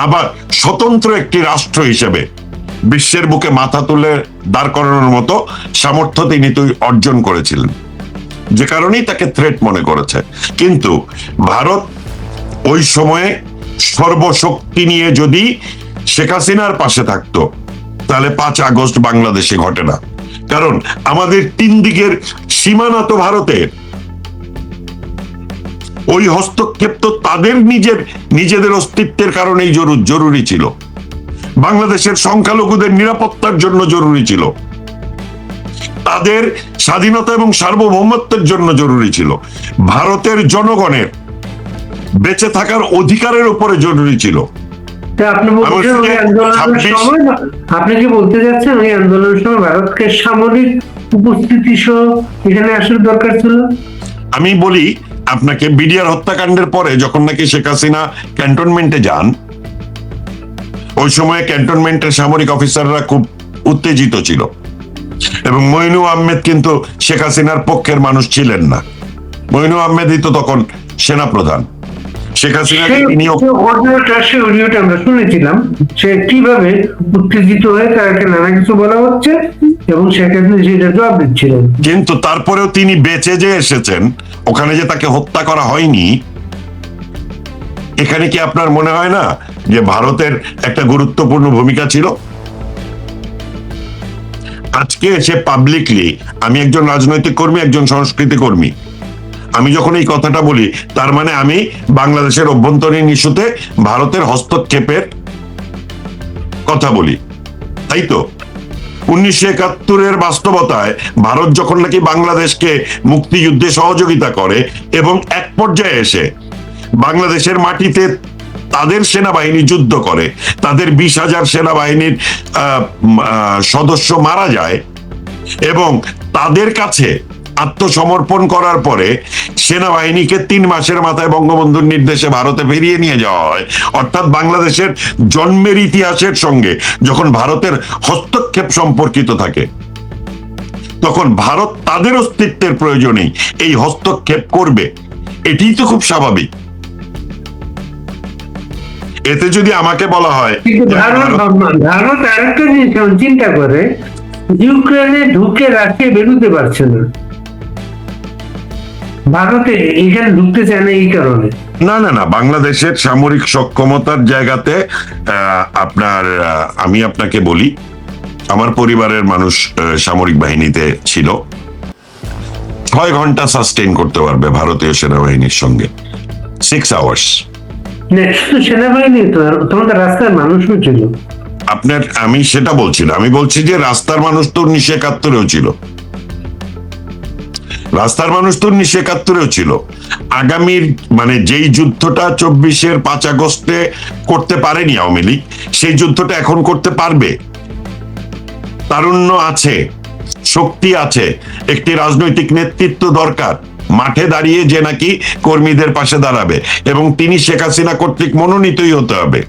Speaker 1: আবার স্বতন্ত্র একটি রাষ্ট্র হিসেবে বিশ্বের বুকে মাথা তুলে দাঁড় করানোর মতো সামর্থ্য তিনি অর্জন করেছিলেন। যে কারণেই তাকে থ্রেট মনে করেছে। কিন্তু ভারত ওই সময়ে সর্বশক্তি নিয়ে যদি শেখ হাসিনার পাশে থাকতো, তাহলে 5 আগস্ট বাংলাদেশে ঘটে না। কারণ আমাদের 3 দিকের সীমানা তো ভারতের, ওই হস্তক্ষেপ তো তাদের নিজেদের অস্তিত্বের কারণেই জরুরি ছিল, বাংলাদেশের সংখ্যালঘুদের নিরাপত্তার জন্য জরুরি ছিল, তাদের স্বাধীনতা এবং সার্বভৌমত্বের জন্য জরুরি ছিল, ভারতের জনগণের বেঁচে থাকার অধিকারের উপরে জরুরি ছিল।
Speaker 2: আপনি কি বলতে যাচ্ছেন ওই আন্দোলনের সময় ভারতকে সামরিক উপস্থিতি সহ এখানে আসার দরকার ছিল?
Speaker 1: আমি বলি আপনাকে, বিডিআর হত্যাকাণ্ডের পরে যখন নাকি শেখ হাসিনা ক্যান্টনমেন্টে যান, ওই সময় ক্যান্টনমেন্টের সামরিক অফিসাররা খুব উত্তেজিত ছিল, এবং মইনু আহমেদ কিন্তু শেখ হাসিনার পক্ষের মানুষ ছিলেন না। মইনু আহমেদই তো তখন সেনাপ্রধান। শেখ হাসিনা
Speaker 2: আমরা শুনেছিলাম সে কিভাবে উত্তেজিত হয়ে তাকে নানা কিছু বলা হচ্ছে এবং শেখ হাসিনা সেটা জবাব দিচ্ছিলেন।
Speaker 1: কিন্তু তারপরেও তিনি বেঁচে যে এসেছেন, ওখানে যে তাকে হত্যা করা হয়নি, এখানে কি আপনার মনে হয় না যে ভারতের একটা গুরুত্বপূর্ণ ভূমিকা ছিল? আজকে এসে পাবলিকলি, আমি একজন রাজনৈতিক কর্মী, একজন সংস্কৃতি কর্মী, আমি যখন এই কথাটা বলি, তার মানে আমি বাংলাদেশের অভ্যন্তরীণ ইস্যুতে ভারতের হস্তক্ষেপের কথা বলি, তাই তো? 1971-এর বাস্তবতায় ভারত যখন নাকি বাংলাদেশকে মুক্তিযুদ্ধে সহযোগিতা করে এবং এক পর্যায়ে এসে বাংলাদেশের মাটিতে তাদের সেনাবাহিনী যুদ্ধ করে, তাদের 20,000 সেনাবাহিনীর সদস্য মারা যায়, এবং তাদের কাছে আত্মসমর্পণ করার পরে সেনাবাহিনীকে 3 মাসের মাথায় বঙ্গবন্ধুর নির্দেশে ভারতে ফিরিয়ে নিয়ে যাওয়া হয়। অর্থাৎ বাংলাদেশের জন্মের ইতিহাসের সঙ্গে যখন ভারতের হস্তক্ষেপ সম্পর্কিত থাকে, তখন ভারত তাদের অস্তিত্বের প্রয়োজনেই এই হস্তক্ষেপ করবে, এটিই তো খুব স্বাভাবিক। এতে যদি আমাকে বলা হয়,
Speaker 2: ভারত আরেকটা জিনিস চিন্তা করে, ইউক্রেনে ঢুকে রাশিয়া বেরোতে পারছে না, ভারতে এখানে ঢুকতে চায় না এই কারণে।
Speaker 1: না, বাংলাদেশের সামরিক সক্ষমতার জায়গাতে আপনার, আমি আপনাকে বলি, আমার পরিবারের মানুষ সামরিক বাহিনীতে ছিল, 6 ঘন্টা সাস্টেইন করতে পারবে ভারতীয় সেনাবাহিনীর সঙ্গে, 6 আওয়ার্স।
Speaker 2: সেনাবাহিনী তো তোমাদের রাস্তার মানুষও ছিল।
Speaker 1: আপনার, আমি সেটা বলছি না, আমি বলছি যে রাস্তার মানুষ তো 1971-এও ছিল, রাস্তার মানুষ তো 1971-এও ছিল। আগামীর মানে যেই যুদ্ধটা 24-এর 5 আগস্টে করতে পারেনি আওয়ামী লীগ, সেই যুদ্ধটা এখন করতে পারবে। তারুণ্য আছে, শক্তি আছে, একটি রাজনৈতিক নেতৃত্ব দরকার মাঠে দাঁড়িয়ে যে নাকি কর্মীদের পাশে দাঁড়াবে, এবং তিনি শেখ হাসিনা কর্তৃক মনোনীতই হতে হবে।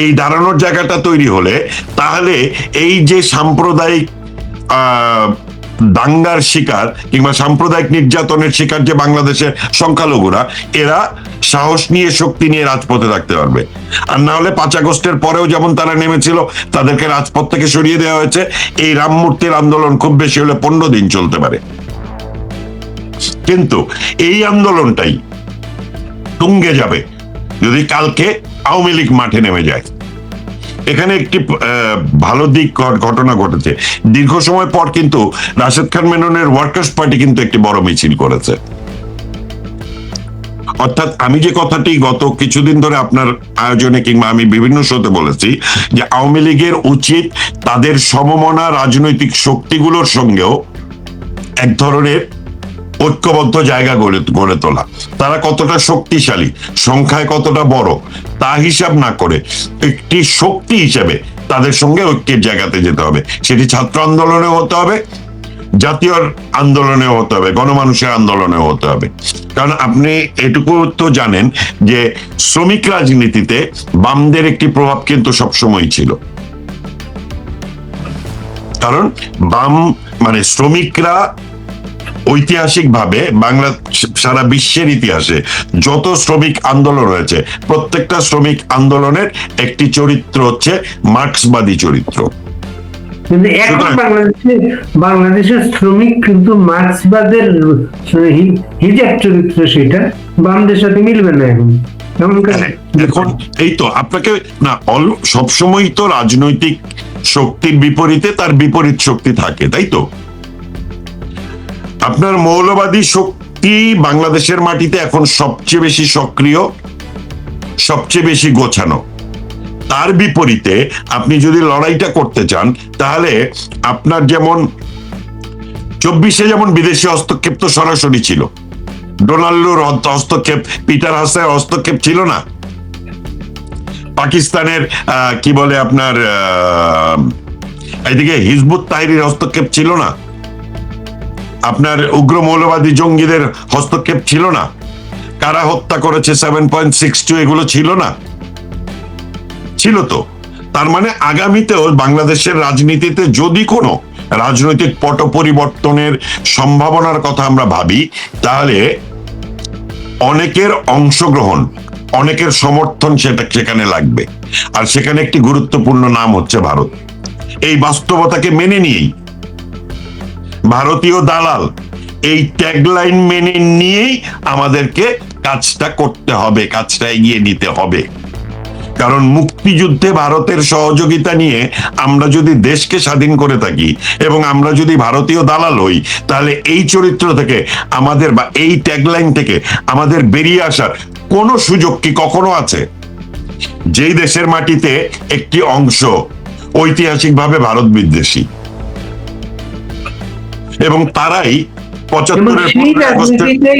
Speaker 1: এই দাঁড়ানোর জায়গাটা তৈরি হলে তাহলে এই যে সাম্প্রদায়িক দাঙ্গার শিকার কিংবা সাম্প্রদায়িক নির্যাতনের শিকার যে বাংলাদেশের সংখ্যালঘুরা, এরা সাহস নিয়ে, শক্তি নিয়ে রাজপথে থাকতে পারবে। আর না হলে 5 আগস্টের পরেও যেমন তারা নেমেছিল, তাদেরকে রাজপথ থেকে সরিয়ে দেওয়া হয়েছে। এই রামমূর্তির আন্দোলন খুব বেশি হলে 15 দিন চলতে পারে, কিন্তু এই আন্দোলনটাই তুঙ্গে যাবে যদি কালকে আওয়ামী লীগ মাঠে নেমে যায়। এখানে একটি ভালো দিক ঘটনা ঘটেছে, দীর্ঘ সময় পর কিন্তু রাশেদ খান মেননের ওয়ার্কার্স পার্টি কিন্তু একটি বড় মিছিল করেছে। অর্থাৎ আমি যে কথাটি গত কিছুদিন ধরে আপনার আয়োজনে কিংবা আমি বিভিন্ন শোতে বলেছি, যে আওয়ামী লীগের উচিত তাদের সমমনা রাজনৈতিক শক্তিগুলোর সঙ্গেও এক ধরনের ঐক্যবদ্ধ জায়গা গড়ে তোলা। তারা কতটা শক্তিশালী, সংখ্যায় কতটা বড়, তা হিসাব না করে একটি শক্তি হিসেবে তাদের সঙ্গে ঐক্যের জায়গাতে যেতে হবে। সেটি ছাত্র আন্দোলনেও হতে হবে, জাতীয় আন্দোলনেও হতে হবে, গণমানুষের আন্দোলনেও হতে হবে। কারণ আপনি এটুকু তো জানেন যে শ্রমিক রাজনীতিতে বামদের একটি প্রভাব কিন্তু সবসময় ছিল। কারণ বাম মানে শ্রমিকরা ঐতিহাসিকভাবে বাংলা, সারা বিশ্বের ইতিহাসে যত শ্রমিক আন্দোলন হয়েছে, প্রত্যেকটা শ্রমিক আন্দোলনের একটি চরিত্র হচ্ছে মার্ক্সবাদী চরিত্র।
Speaker 2: কিন্তু এখন বাংলাদেশের শ্রমিক কিন্তু মার্ক্সবাদের হিজাব চরিত্র, সেটা বামদের সাথে মিলবে না এখন।
Speaker 1: এখন এই তো আপনাকে না সবসময় তো রাজনৈতিক শক্তির বিপরীতে তার বিপরীত শক্তি থাকে, তাই তো? আপনার মৌলবাদী শক্তি বাংলাদেশের মাটিতে এখন সবচেয়ে বেশি সক্রিয়, সবচেয়ে বেশি গোছানো। তার বিপরীতে আপনি যদি লড়াইটা করতে চান, তাহলে আপনার যেমন 24-এ যেমন বিদেশি হস্তক্ষেপ তো সরাসরি ছিল, ডোনাল্ডোর হস্তক্ষেপ, পিটার হাসের হস্তক্ষেপ ছিল না, পাকিস্তানের কি বলে আপনার এদিকে হিজবুত তাহরির হস্তক্ষেপ ছিল না, আপনার উগ্র মৌলবাদী জঙ্গিদের হস্তক্ষেপ ছিল না, কারা হত্যা করেছে 7.62 এগুলো ছিল না? ছিল তো। তার মানে আগামীতেও বাংলাদেশের রাজনীতিতে যদি কোনো রাজনৈতিক পট পরিবর্তনের সম্ভাবনার কথা আমরা ভাবি, তাহলে অনেকের অংশগ্রহণ, অনেকের সমর্থন সেখানে লাগবে। আর সেখানে একটি গুরুত্বপূর্ণ নাম হচ্ছে ভারত। এই বাস্তবতাকে মেনে নিয়েই ভারতীয় দালাল এই ট্যাগলাইন মেনে নিয়েই আমাদেরকে কাজটা করতে হবে, কাজটা এগিয়ে নিতে হবে। কারণ মুক্তিযুদ্ধে ভারতের সহযোগিতা নিয়ে আমরা যদি দেশকে স্বাধীন করে থাকি এবং আমরা যদি ভারতীয় দালাল হই, তাহলে এই চরিত্র থেকে আমাদের বা এই ট্যাগলাইন থেকে আমাদের বেরিয়ে আসার কোনো সুযোগ কি কখনো আছে? যেই দেশের মাটিতে একটি অংশ ঐতিহাসিকভাবে ভারত বিদ্বেষী এবং তারাই 75-এর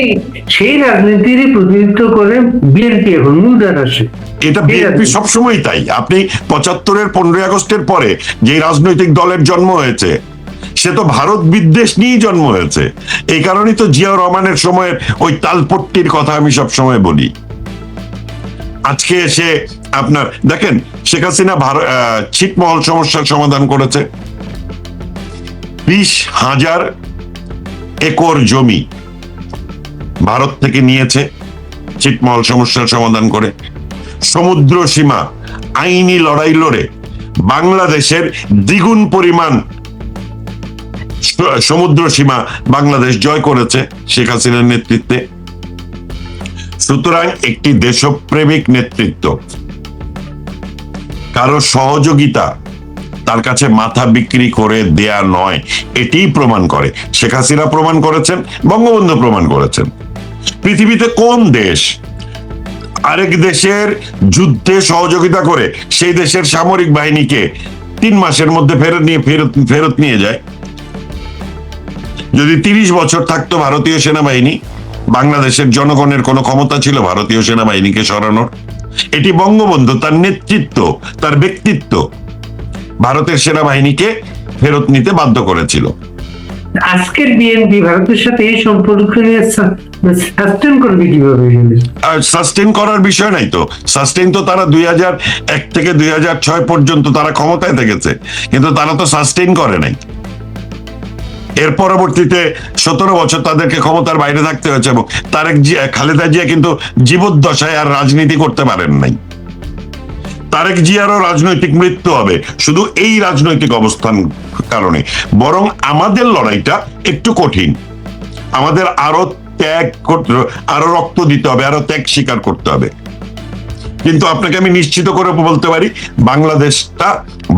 Speaker 2: সেই রাজনীতিরই প্রতিনিধিত্ব করে বিএনপি এখন মূলধারা আসে।
Speaker 1: এটা বিএনপি সবসময় তাই। আপনি 75-এর 15ই আগস্টের পরে যে রাজনৈতিক দলের জন্ম হয়েছে, সে তো ভারত বিদ্বেষ নিয়েই জন্ম হয়েছে। এই কারণেই তো জিয়াউর রহমানের সময়ের ওই তালপট্টির কথা আমি সবসময় বলি। আজকে এসে আপনার দেখেন, শেখ হাসিনা ছিটমহল সমস্যার সমাধান করেছে। 20,000 একর জমি ভারত থেকে নিয়েছে ছিটমহল সমস্যার সমাধান করে। সমুদ্র সীমা আইনি লড়াই লড়ে বাংলাদেশের দ্বিগুণ পরিমাণ সমুদ্র সীমা বাংলাদেশ জয় করেছে শেখ হাসিনার নেতৃত্বে। সুতরাং একটি দেশপ্রেমিক নেতৃত্ব, কারো সহযোগিতা তার কাছে মাথা বিক্রি করে দেয়া নয়, এটিই প্রমাণ করে। শেখ হাসিনা প্রমাণ করেছেন, বঙ্গবন্ধু প্রমাণ করেছেন। পৃথিবীতে কোন দেশ আরেক দেশের যুদ্ধে সহযোগিতা করে সেই দেশের সামরিক বাহিনীকে 3 মাসের মধ্যে ফেরত নিয়ে যায়? যদি 30 বছর থাকতো ভারতীয় সেনাবাহিনী, বাংলাদেশের জনগণের কোনো ক্ষমতা ছিল ভারতীয় সেনাবাহিনীকে সরানোর? এটি বঙ্গবন্ধু তার নেতৃত্ব, তার ব্যক্তিত্ব ভারতের সেনাবাহিনীকে ফেরত নিতে বাধ্য করেছিল।
Speaker 2: আজকের বিএনপি ভারতের সাথে এই সম্পর্ক নিয়ে সাস্টেন করবে কিভাবে?
Speaker 1: সাস্টেন করার বিষয় নাই তো। সাস্টেন তো তারা 2001 থেকে 2006 পর্যন্ত তারা ক্ষমতায় থেকেছে, কিন্তু তারা তো সাস্টেন করে নাই। এর পরবর্তীতে 17 বছর তাদেরকে ক্ষমতার বাইরে থাকতে হয়েছে এবং খালেদা জিয়া কিন্তু জীবদ্দশায় আর রাজনীতি করতে পারেন নাই। তারেক জিয়ারও রাজনৈতিক মৃত্যু হবে শুধু এই রাজনৈতিক অবস্থান কারণে। বরং আমাদের লড়াইটা একটু কঠিন, আমাদের আরো আরো রক্ত দিতে হবে, আরো ত্যাগ স্বীকার করতে হবে। কিন্তু আপনাকে আমি নিশ্চিত করে বলতে পারি, বাংলাদেশটা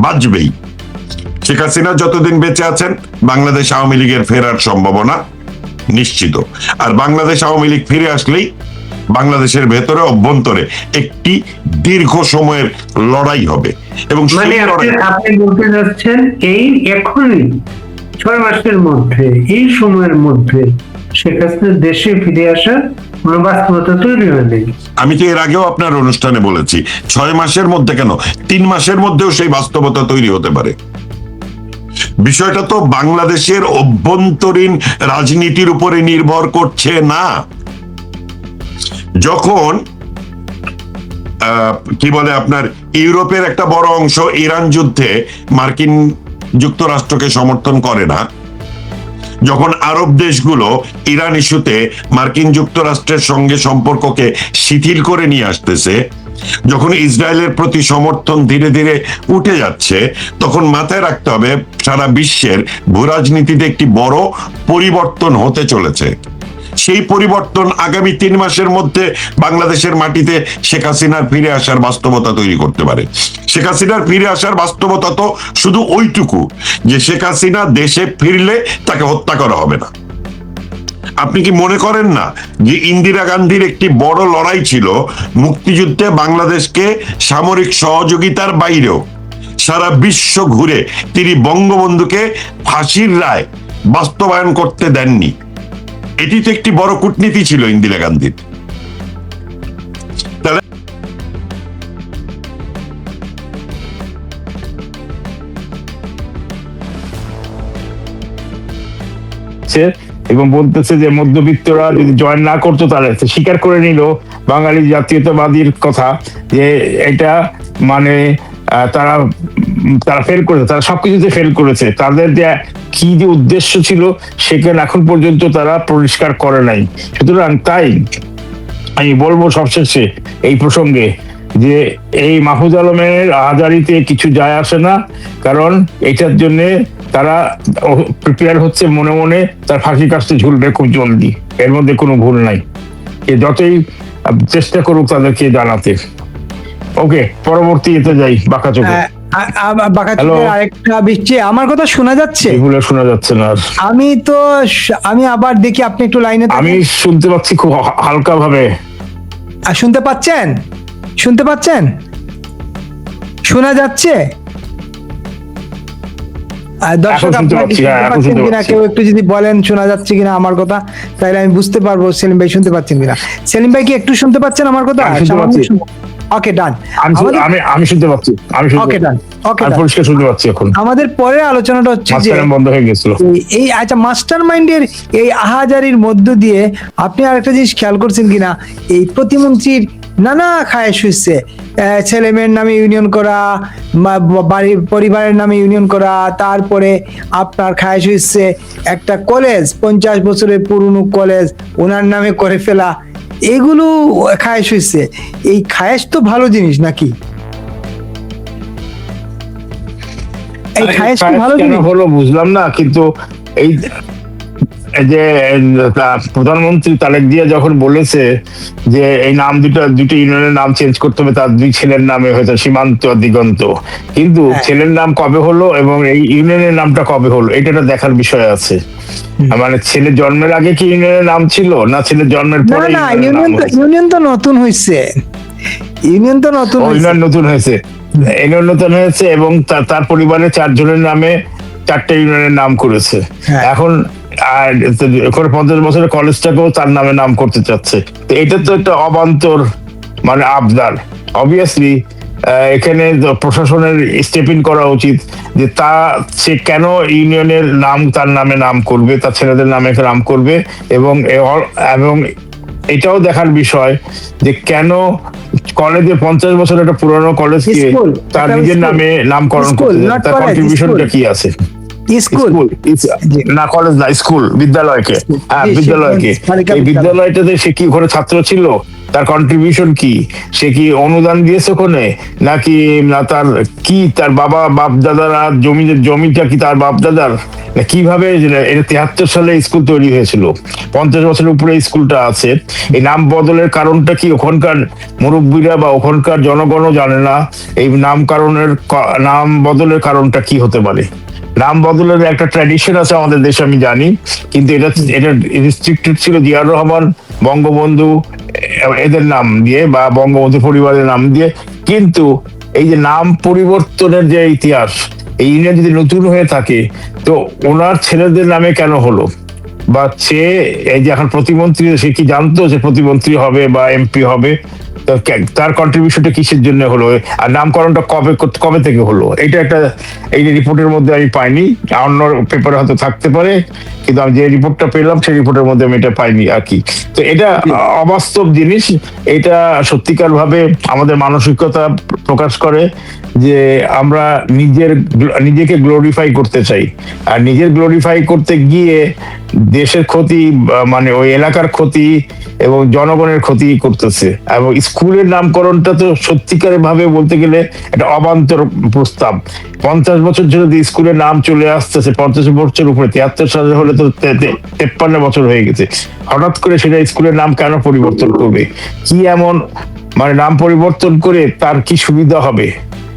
Speaker 1: বাঁচবেই। শেখ হাসিনা যতদিন বেঁচে আছেন, বাংলাদেশ আওয়ামী লীগের ফেরার সম্ভাবনা নিশ্চিত। আর বাংলাদেশ আওয়ামী লীগ ফিরে আসলেই বাংলাদেশের ভেতরে অভ্যন্তরে একটি দীর্ঘ সময়ের লড়াই হবে। এবং
Speaker 2: আপনি বলতে যাচ্ছেন এই এখনই 6 মাসের মধ্যে, এই সময়ের মধ্যে শেখ হাসিনা দেশে ফিরে আসার কোনো বাস্তবতা তৈরি হয়নি?
Speaker 1: আমি তো এর আগেও আপনার অনুষ্ঠানে বলেছি, 6 মাসের মধ্যে কেন, 3 মাসের মধ্যেও সেই বাস্তবতা তৈরি হতে পারে। বিষয়টা তো বাংলাদেশের অভ্যন্তরীণ রাজনীতির উপরে নির্ভর করছে না। যখন কি বলে আপনার ইউরোপের একটা বড় অংশ ইরান যুদ্ধে মার্কিন যুক্তরাষ্ট্রকে সমর্থন করে না, যখন আরব দেশগুলো ইরান ইস্যুতে মার্কিন যুক্তরাষ্ট্রের সঙ্গে সম্পর্ককে শিথিল করে নিয়ে আসতেছে, যখন ইসরায়েলের প্রতি সমর্থন ধীরে ধীরে উঠে যাচ্ছে, তখন মাথায় রাখতে হবে সারা বিশ্বের ভূরাজনীতিতে একটি বড় পরিবর্তন হতে চলেছে। সেই পরিবর্তন আগামী 3 মাসের মধ্যে বাংলাদেশের মাটিতে শেখ হাসিনার ফিরে আসার বাস্তবতা তৈরি করতে পারে। শেখ হাসিনার ফিরে আসার বাস্তবতা তো শুধু ওইটুকু যে শেখ হাসিনা দেশে ফিরলে তাকে হত্যা করা হবে না। আপনি কি মনে করেন না যে ইন্দিরা গান্ধীর একটি বড় লড়াই ছিল মুক্তিযুদ্ধে বাংলাদেশকে সামরিক সহযোগিতার বাইরেও সারা বিশ্ব ঘুরে তিনি বঙ্গবন্ধুকে ফাঁসির রায় বাস্তবায়ন করতে দেননি? এটি তো একটি বড় কূটনীতি ছিল ইন্দিরা গান্ধীর। তাহলে
Speaker 3: এবং বলতেছে যে মধ্যবিত্তরা যদি জয়েন না করতো তাহলে স্বীকার করে নিল বাঙালি জাতীয়তাবাদীর কথা যে এটা মানে তারা ফেল করেছে, তারা সবকিছুতে ফেল করেছে। তাদের যে কি যে উদ্দেশ্য ছিল সেখানে এখন পর্যন্ত তারা পরিষ্কার করে নাই। সুতরাং তাই আমি বলবো সবশেষে এই প্রসঙ্গে যে এই মাহফুজ আলমের আহাজারিতে কিছু যায় আসে না, কারণ এটার জন্য তারা প্রিপেয়ার হচ্ছে মনে মনে তার ফাঁসি কাস্তে ঝুলবে খুব জলদি, এর মধ্যে কোনো ভুল নাই। এ যতই চেষ্টা করুক তাদেরকে জানাতে। ওকে, পরবর্তী এতে যাই। বাঁকা চোখে
Speaker 4: আরেকটা বৃষ্টি, আমার কথা শোনা যাচ্ছে?
Speaker 3: এগুলো শোনা যাচ্ছে না।
Speaker 4: আমি আবার দেখি, আপনি একটু লাইনে।
Speaker 3: আমি শুনতে পাচ্ছি খুব হালকা ভাবে।
Speaker 4: শুনতে পাচ্ছেন? শুনতে পাচ্ছেন? শোনা যাচ্ছে? দর্শক কিনা কেউ একটু যদি বলেন শোনা যাচ্ছে কিনা আমার কথা, তাহলে আমি বুঝতে পারবো সেলিম ভাই শুনতে পাচ্ছেন কিনা। সেলিম ভাই কি একটু শুনতে পাচ্ছেন আমার কথা? ওকে, ডান।
Speaker 3: আমি শুনতে পাচ্ছি।
Speaker 4: ওকে, ডান। ওকে,
Speaker 3: পরিষ্কার শুনতে পাচ্ছি এখন।
Speaker 4: আমাদের পরের আলোচনাটা হচ্ছে যে
Speaker 3: বন্ধ হয়ে গেছিল
Speaker 4: এই মাস্টার মাইন্ডের এই আহাজারির মধ্য দিয়ে আপনি আরেকটা জিনিস খেয়াল করছেন কিনা, এই প্রতিমন্ত্রীর নানা খায়েশ হচ্ছে। ছেলে মেয়ের নামে ইউনিয়ন করা, বাড়ির পরিবারের নামে ইউনিয়ন করা, তারপরে আপনার খায়েশ হচ্ছে একটা কলেজ, 50 বছরের পুরনো কলেজ ওনার নামে করে ফেলা। এগুলো খায়েশ হচ্ছে। এই খায়েশ তো ভালো জিনিস নাকি? এই খায়েশ তো ভালো জিনিস
Speaker 3: হলো বুঝলাম না, কিন্তু এই যে প্রধানমন্ত্রী তারেক জিয়া যখন বলেছে যে এই নাম দুটো ইউনিয়নের নাম চেঞ্জ করতে হবে, তার 2 ছেলের নামে হয়তো সীমান্ত দিগন্ত, কিন্তু ছেলের নাম কবে হলো এবং এই ইউনিয়নের নামটা কবে হলো এটা দেখার বিষয় আছে। মানে ছেলে জন্মের আগে কি ইউনিয়নের নাম ছিল, না ছেলের জন্মের পরে?
Speaker 4: না, ইউনিয়ন তো নতুন হয়েছে। ইউনিয়ন নতুন হয়েছে এবং তার পরিবারের 4 জনের নামে 4টে ইউনিয়নের নাম করেছে। এখন আর 50 বছরের কলেজটাকেও তার নামে নাম করতে চাচ্ছে। তো এটা তো একটা অবান্তর মানে আবদার। অবভিয়াসলি এখানে প্রশাসনের স্টেপ ইন করা উচিত যে সে কেন ইউনিয়নের নাম তার নামে নাম করবে, তার ছেলেদের নামে নাম করবে, এবং এটাও দেখার বিষয় যে কেন কলেজে 50 বছর একটা পুরনো কলেজকে তার নিজের নামে নামকরণ করতে, তার কন্ট্রিবিউশনটা কি আছে? না, কলেজ না, স্কুল, বিদ্যালয়কে। এই বিদ্যালয়টাতে সে কি ওখানে ছাত্র ছিল, তার কন্ট্রিবিউশন কি, সে কি অনুদান দিয়েছে ওখানে, নাকি না তার বাপ দাদারা জমিটা কি তার বাপ দাদার, কিভাবে? এটা 73 সালে স্কুল তৈরি হয়েছিল, 50 বছরের উপরে স্কুলটা আছে। এই নাম বদলের কারণটা কি ওখানকার মুরব্বীরা বা ওখানকার জনগণও জানে না। এই নাম বদলের কারণটা কি হতে পারে? নাম বদলের একটা ট্র্যাডিশন আছে আমাদের দেশে, আমি জানি, কিন্তু এটা রেস্ট্রিক্টেড ছিল জিয়াউর রহমান, বঙ্গবন্ধু এদের নাম দিয়ে বা বঙ্গবন্ধু পরিবারের নাম দিয়ে। কিন্তু এই যে নাম পরিবর্তনের যে ইতিহাস, এই ইউনিয়ন যদি নতুন হয়ে থাকে তো ওনার ছেলেদের নামে কেন হলো? বা সে এই যে এখন প্রতিমন্ত্রী, সে কি জানতো যে প্রতিমন্ত্রী হবে বা এমপি হবে? তার কন্ট্রিবিউশনটা কিসের জন্য হলো, আর নামকরণটা কবে থেকে হলো? এটা একটা এই রিপোর্টের মধ্যে আমি পাইনি, অন্য পেপারে হয়তো থাকতে পারে, কিন্তু আমি যে রিপোর্টটা পেলাম সেই রিপোর্টের মধ্যে আমি এটা পাইনি আর কি। তো এটা অবাস্তব জিনিস। এটা সত্যিকার ভাবে আমাদের মানসিকতা প্রকাশ করে যে আমরা নিজেকে গ্লোরিফাই করতে চাই, আর নিজের গ্লোরিফাই করতে গিয়ে দেশের ক্ষতি, মানে ওই এলাকার ক্ষতি এবং জনগণের ক্ষতি করতেছে। এবং স্কুলের নামকরণটা তো সত্যিকারের ভাবে বলতে গেলে একটা অবান্তর প্রস্তাব। 50 বছর ধরে যে স্কুলের নাম চলে আসতেছে, 50 বছর উপরে, 73 সালে হলে তো 53 বছর হয়ে গেছে। হঠাৎ করে সেটা স্কুলের নাম কেন পরিবর্তন করবে? কি এমন মানে নাম পরিবর্তন করে তার কি সুবিধা হবে?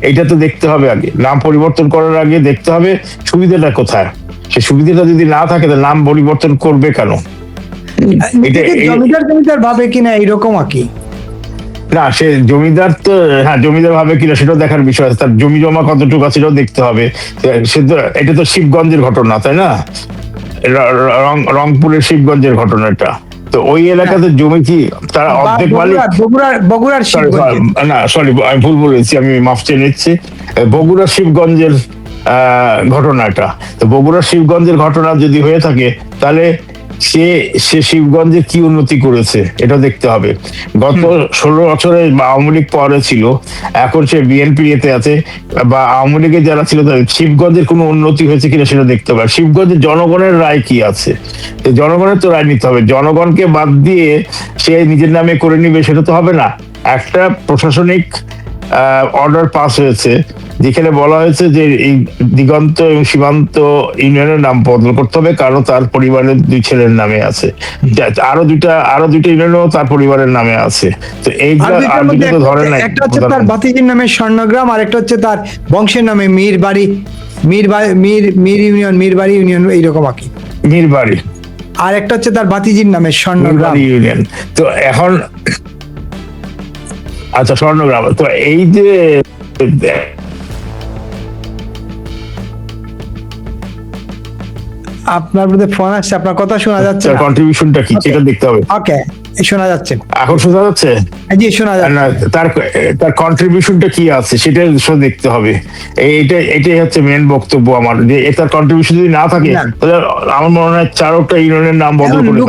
Speaker 4: এটা তো দেখতে হবে আগে। নাম পরিবর্তন করার আগে দেখতে হবে সুবিধাটা কোথায়। সে সুবিধাটা যদি না থাকে তাহলে নাম পরিবর্তন করবে কেন?
Speaker 5: নিজেকে জমিদার ভাবে কিনা এইরকম আর কি।
Speaker 4: না, সে জমিদার তো, হ্যাঁ জমিদার ভাবে কিনা সেটাও দেখার বিষয় আছে, তার জমি জমা কতটুকু আছে সেটাও দেখতে হবে। সে তো, এটা তো শিবগঞ্জের ঘটনা, তাই না? রংপুরের শিবগঞ্জের ঘটনাটা তো ওই এলাকাতে জমি কি তারা অর্ধেক মালিক?
Speaker 5: বগুড়ার
Speaker 4: না সরি, আমি ভুল বলেছি, আমি মাফ চেয়ে নিচ্ছি। বগুড়া শিবগঞ্জের ঘটনাটা, তো বগুড়া শিবগঞ্জের ঘটনা যদি হয়ে থাকে তাহলে সে শিবগঞ্জে কি উন্নতি করেছে এটা দেখতে হবে। গত 16 বছরে আওয়ামী লীগ পরে ছিল, এখন সে বিএনপি এতে আছে, বা আওয়ামী লীগের যারা ছিল শিবগঞ্জের কোনো উন্নতি হয়েছে কিনা সেটা দেখতে হবে। শিবগঞ্জের জনগণের রায় কি আছে, জনগণের তো রায় নিতে হবে। জনগণকে বাদ দিয়ে সে নিজের নামে করে নিবে সেটা তো হবে না। একটা প্রশাসনিক অর্ডার পাস হয়েছে যেখানে বলা হয়েছে যে এই দিগন্ত এবং সীমান্ত ইউনিয়নের নাম বদল করতে হবে, কারণ তার পরিবারের 2 ছেলের নামে আছে। আরো দুইটা ইউনিয়নও তার পরিবারের নামে আছে। তো এইগুলো আর দুটো তো ধরে নাই।
Speaker 5: একটা হচ্ছে তার ভাতিজির নামে স্বর্ণগ্রাম, আর একটা হচ্ছে তার বংশের নামে মির ইউনিয়ন এইরকম আর কি,
Speaker 4: মিরবাড়ি।
Speaker 5: আর একটা হচ্ছে তার ভাতিজির নামে স্বর্ণগ্রাম
Speaker 4: ইউনিয়ন। তো এখন আচ্ছা, স্বর্ণগ্রাম। তো এই যে
Speaker 5: আপনার মধ্যে ফোন আসছে, আপনার কথা শোনা যাচ্ছে না।
Speaker 4: কন্ট্রিবিউশনটা কি সেটা দেখতে হবে।
Speaker 5: ওকে, শোনা যাচ্ছে,
Speaker 4: এখন শোনা যাচ্ছে?
Speaker 5: জি শোনা যাচ্ছে।
Speaker 4: না, তার কন্ট্রিবিউশনটা কি আছে সেটা দেখতে হবে। এটাই হচ্ছে মেন বক্তব্য আমার, যে তার কন্ট্রিবিউশন যদি না থাকে তাহলে আমার মনে হয় 4টা ইউনিয়নের নাম বদল করে দাও।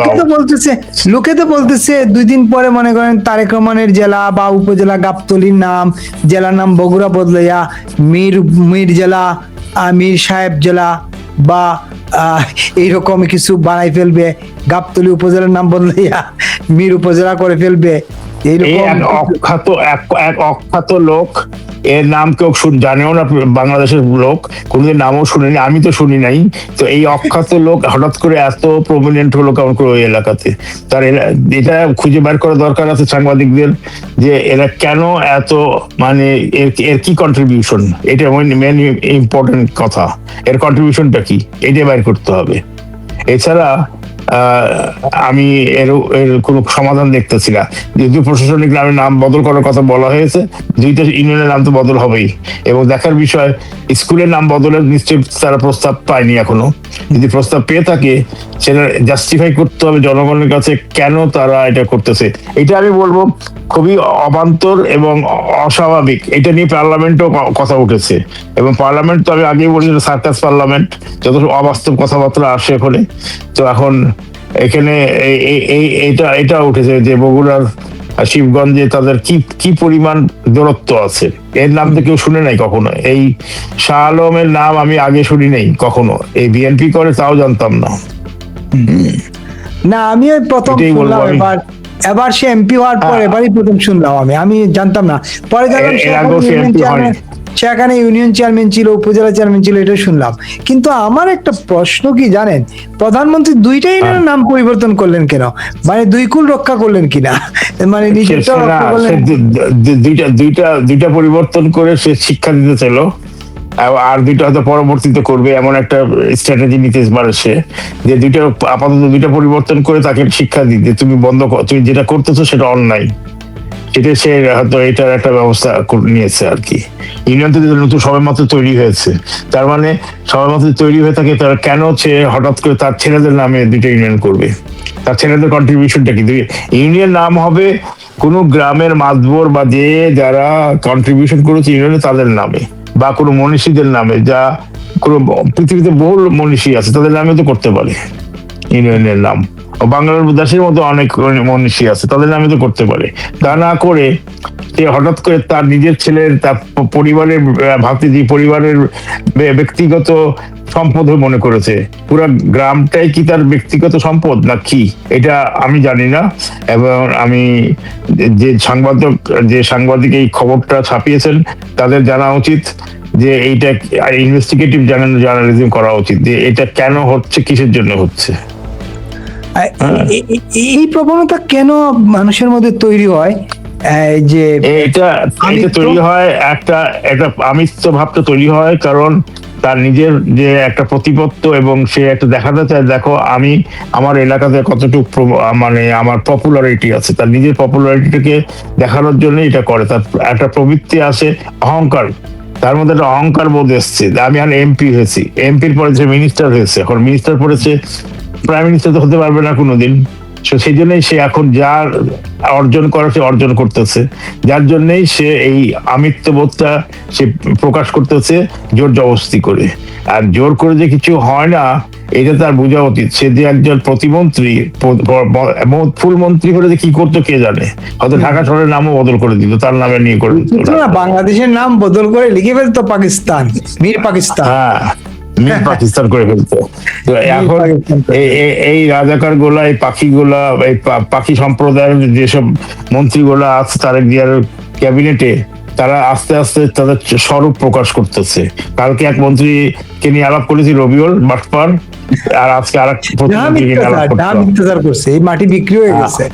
Speaker 5: লোকে তো বলতেছে 2 দিন পরে মনে করেন তারেক রহমানের জেলা বা উপজেলা গাবতলীর নাম, জেলার নাম বগুড়া বদলাইয়া মির জেলা, মীর সাহেব জেলা বা এইরকম কিছু বানাই ফেলবে। গাবতলী উপজেলার নাম বদলাইয়া মির উপজেলা করে ফেলবে।
Speaker 4: এক অখ্যাত লোক, এর নাম কেউ জানেও না, বাংলাদেশের লোক কোনদিন নামও শুনেনি, আমি তো শুনি নাই। তো এই অখ্যাত লোক হঠাৎ করে এত প্রমিনেন্ট হলো কেমন করে ওই এলাকাতে? তার এটা খুঁজে বের করা দরকার আছে সাংবাদিকদের, যে এরা কেন এত, মানে এর কি কন্ট্রিবিউশন, এটা মেন ইম্পর্টেন্ট কথা। এর কন্ট্রিবিউশনটা কি এটা বের করতে হবে। এছাড়া আমি এর কোনো সমাধান দেখতেছি না। যদিও প্রশাসনিক নামে নাম বদল করার কথা বলা হয়েছে, 2টা ইউনিয়নের নাম তো বদল হবেই। এবং দেখার বিষয়, স্কুলের নাম বদলের নিশ্চয়ই তারা প্রস্তাব পায়নি এখনো। যদি প্রস্তাব পেয়ে থাকে সেটা জাস্টিফাই করতে হবে জনগণের কাছে কেন তারা এটা করতেছে। এটা আমি বলবো খুবই অবান্তর এবং অস্বাভাবিক। এটা নিয়ে পার্লামেন্টও কথা উঠেছে, এবং পার্লামেন্ট তো আমি আগেই বলি সার্কাস পার্লামেন্ট, যত অবাস্তব কথাবার্তা আসে ওখানে। তো এখন এখানে এটা উঠেছে যে বগুড়ার শিবগঞ্জে তাদের কি পরিমাণ দূরত্ব আছে, এর নাম তো কেউ শুনে নাই কখনো। এই শাহ আলমের নাম আমি আগে শুনি নাই কখনো, এই বিএনপি করে তাও জানতাম না।
Speaker 5: না, আমি ওই প্রথম শুনলাম, এবার সে এমপি হওয়ার পর এবারই প্রথম শুনলাম। আমি জানতাম না, পরে জানলাম সেখানে ইউনিয়ন চেয়ারম্যান ছিল, উপজেলা চেয়ারম্যান ছিল, এটা শুনলাম। কিন্তু আমার একটা প্রশ্ন কি জানেন, প্রধানমন্ত্রী 2টা ইউনিয়নের নাম পরিবর্তন করলেন কেন? মানে 2 কুল রক্ষা করলেন কিনা, মানে নিজেরটা রক্ষা করলেন?
Speaker 4: দুইটা পরিবর্তন করে সে শিক্ষা দিতে চাইল, আর 2টা হয়তো পরবর্তীতে করবে এমন একটা স্ট্র্যাটেজি নিতে পারে সে, যে আপাতত 2টা পরিবর্তন করে তাকে শিক্ষা দিতে, তুমি তুমি যেটা করতেছো সেটা অন্যায়, সেটা সে হয়তো এটার একটা ব্যবস্থা নিয়েছে আর কি। ইউনিয়ন তো নতুন সবেমাত্র তৈরি হয়েছে, তার মানে সবেমাত্র তৈরি হয়ে থাকে, তার কেন সে হঠাৎ করে তার ছেলেদের নামে 2টা ইউনিয়ন করবে? তার ছেলেদের কন্ট্রিবিউশনটা কি? ইউনিয়ন নাম হবে কোনো গ্রামের মাতবর বা যে যারা কন্ট্রিবিউশন করেছে ইউনিয়নে তাদের নামে, বা কোনো মনীষীদের নামে, যা কোনো পৃথিবীতে বহু মনীষী আছে তাদের নামে তো করতে পারে ইউনিয়নের নাম। বাংলার দাসের মতো অনেক মনীষী আছে, তাদের নামে তো করতে পারে। তা না করে সে হঠাৎ করে তার নিজের ছেলের, তার পরিবারের ভাতিজি, পরিবারের ব্যক্তিগত সম্পদ হয়ে মনে করেছে। পুরো গ্রামটাই কি তার ব্যক্তিগত সম্পদ না কি, এটা আমি জানি না। এবং আমি যে সাংবাদিক এই খবরটা ছাপিয়েছেন তাদের জানা উচিত যে এইটা ইনভেস্টিগেটিভ জার্নালিজম করা উচিত, যে এটা কেন হচ্ছে, কিসের জন্য হচ্ছে।
Speaker 5: এই প্রবণতা কেন মানুষের মধ্যে তৈরি হয়? যে
Speaker 4: এটা তৈরি হয় একটা আমিত্ব ভাবটা তৈরি হয়, কারণ তার নিজের যে একটা প্রতিপত্ত, এবং সে একটা দেখাতে চায়, দেখো আমি আমার এলাকাতে কতটুকু মানে আমার পপুলারিটি আছে, তার নিজের পপুলারিটিকে দেখানোর জন্য এটা করে। তার একটা প্রবৃত্তি আসে, অহংকার, তার মধ্যে একটা অহংকার বোধ এসছে। আমি এখন এমপি হয়েছি, এমপির পরে যে মিনিস্টার হয়েছে, এখন মিনিস্টার পড়েছে, প্রাইম মিনিস্টার তো হতে পারবে না কোনোদিন। সেই জন্যই সে এখন যা অর্জন করা সে অর্জন করতেছে, যার জন্যই সে এই আমিত্ববোধটা সে প্রকাশ করতেছে জোর জবরদস্তি করে। আর জোর করে যে কিছু হয় না এটা তার বোঝা উচিত। সে যে একজন প্রতিমন্ত্রী, ফুল মন্ত্রী হলে যে কি করতো কে জানে, হয়তো ঢাকা শহরের নামও বদল করে দিত, তার নামে নিয়ে করে দিত,
Speaker 5: বাংলাদেশের নাম বদল করে লিখে ফেলতো পাকিস্তান, মীর পাকিস্তান।
Speaker 4: হ্যাঁ, মীর পাকিস্তান করে ফেলতো। তো এখন এই রাজাকার গুলা, এই পাখি গুলা, এই পাখি সম্প্রদায়ের যেসব মন্ত্রীগুলা আছে তারেক জিয়ার ক্যাবিনেটে, তারা আস্তে আস্তে তাদের স্বরূপ প্রকাশ করতেছে। কালকে এক মন্ত্রীকে নিয়ে আলাপ করেছি, রবিউল বাটপার, আর আজকে আর এক প্রতিমন্ত্রীকে নিয়ে আলাপ
Speaker 5: করছে। এই মাটি বিক্রি হয়ে গেছে,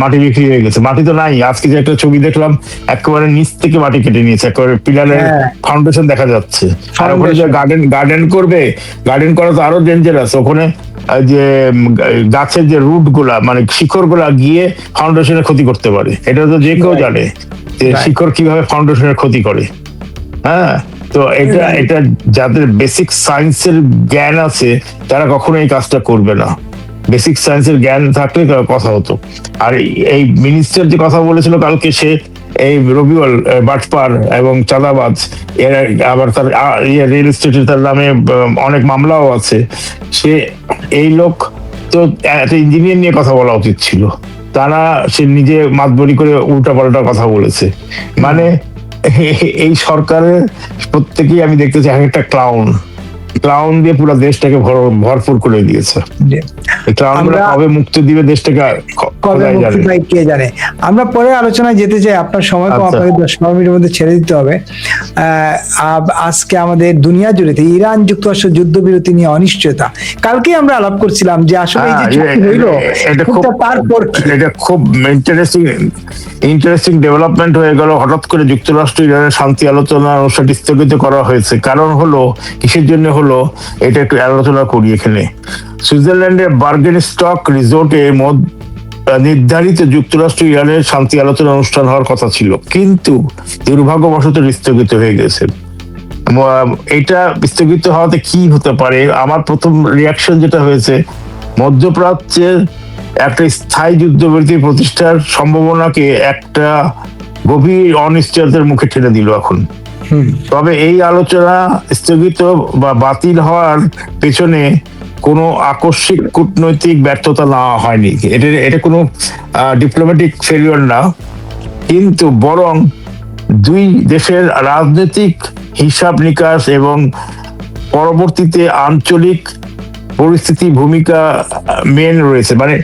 Speaker 4: মাটি বিক্রি হয়ে গেছে, মাটি তো নাই। আজকে যে একটা ছবি দেখলাম, একেবারে নিচ থেকে মাটি কেটে নিয়েছে, একেবারে পিলারের ফাউন্ডেশন দেখা যাচ্ছে। আর ওখানে যে গার্ডেন করবে, গার্ডেন করা তো আরো ডেঞ্জারাস। ওখানে যে গাছের যে রুট গুলা, মানে শিকড় গুলা গিয়ে ফাউন্ডেশনের ক্ষতি করতে পারে। এটা তো যে কেউ জানে যে শিকড় কিভাবে ফাউন্ডেশনের ক্ষতি করে। হ্যাঁ, তো এটা যাদের বেসিক সায়েন্সের জ্ঞান আছে তারা কখনো এই কাজটা করবে না। বেসিক সায়েন্সের জ্ঞান থাকলে কথা হতো। আর এই মিনিস্টার যে কথা বলেছিল কালকে, সে এই রবিউল বাটপার এবং চাঁদাবাজ, এর আবার তার রিয়েল এস্টেটের তার নামে অনেক মামলাও আছে। এই লোক তো একটা ইঞ্জিনিয়ার নিয়ে কথা বলা উচিত ছিল, তারা সে নিজে মাতবরি করে উল্টাপাল্টা কথা বলেছে। মানে এই সরকারের প্রত্যেকেই আমি দেখতেছি এক একটা ক্লাউন দিয়ে পুরো দেশটাকে ভরপুর করে দিয়েছে। কবে মুক্তি দিবে দেশটাকে
Speaker 5: কে জানে। আমরা পরে আলোচনায় যেতে চাই, আপনার সময় কম, আপনাকে 10 মিনিটের মধ্যে ছেড়ে দিতে হবে। আজকে আমাদের দুনিয়া জুড়ে ইরান যুক্তরাষ্ট্র যুদ্ধবিরতি নিয়ে অনিশ্চয়তা, কালকে আমরা আলাপ করছিলাম যে আসলে এই যে চুক্তি হইলো, তারপর
Speaker 4: এটা খুব ইন্টারেস্টিং ডেভেলপমেন্ট হয়ে গেল। হঠাৎ করে যুক্তরাষ্ট্র ইরানের শান্তি আলোচনা অনুষ্ঠানটি স্থগিত করা হয়েছে। কারণ হলো, কিসের জন্য হলো এটা একটু আলোচনা করি এখানে। সুইজারল্যান্ডের বার্গেন স্টক রিসোর্টে নির্ধারিত যুক্তরাষ্ট্র ইরানের শান্তি আলোচনা অনুষ্ঠান হওয়ার কথা ছিল, কিন্তু দুর্ভাগ্যবশত স্থগিত হয়ে গেছে। এটা স্থগিত হওয়াতে কি হতে পারে? আমার প্রথম রিয়াকশন যেটা হয়েছে, মধ্যপ্রাচ্যের একটা স্থায়ী যুদ্ধবিরতি প্রতিষ্ঠার সম্ভাবনাকে একটা গভীর অনিশ্চয়তার মুখে ঠেলে দিল এখন। তবে এই আলোচনা স্থগিত বা বাতিল হওয়ার পেছনে কোনো আকস্মিক কূটনৈতিক ব্যর্থতা না হয়নি। এটা কোনো ডিপ্লোম্যাটিক ফেলিওর না, কিন্তু বরং দুই দেশের রাজনৈতিক হিসাব নিকাশ এবং পরবর্তীতে আঞ্চলিক পরিস্থিতি ভূমিকা মেন রয়েছে। মানে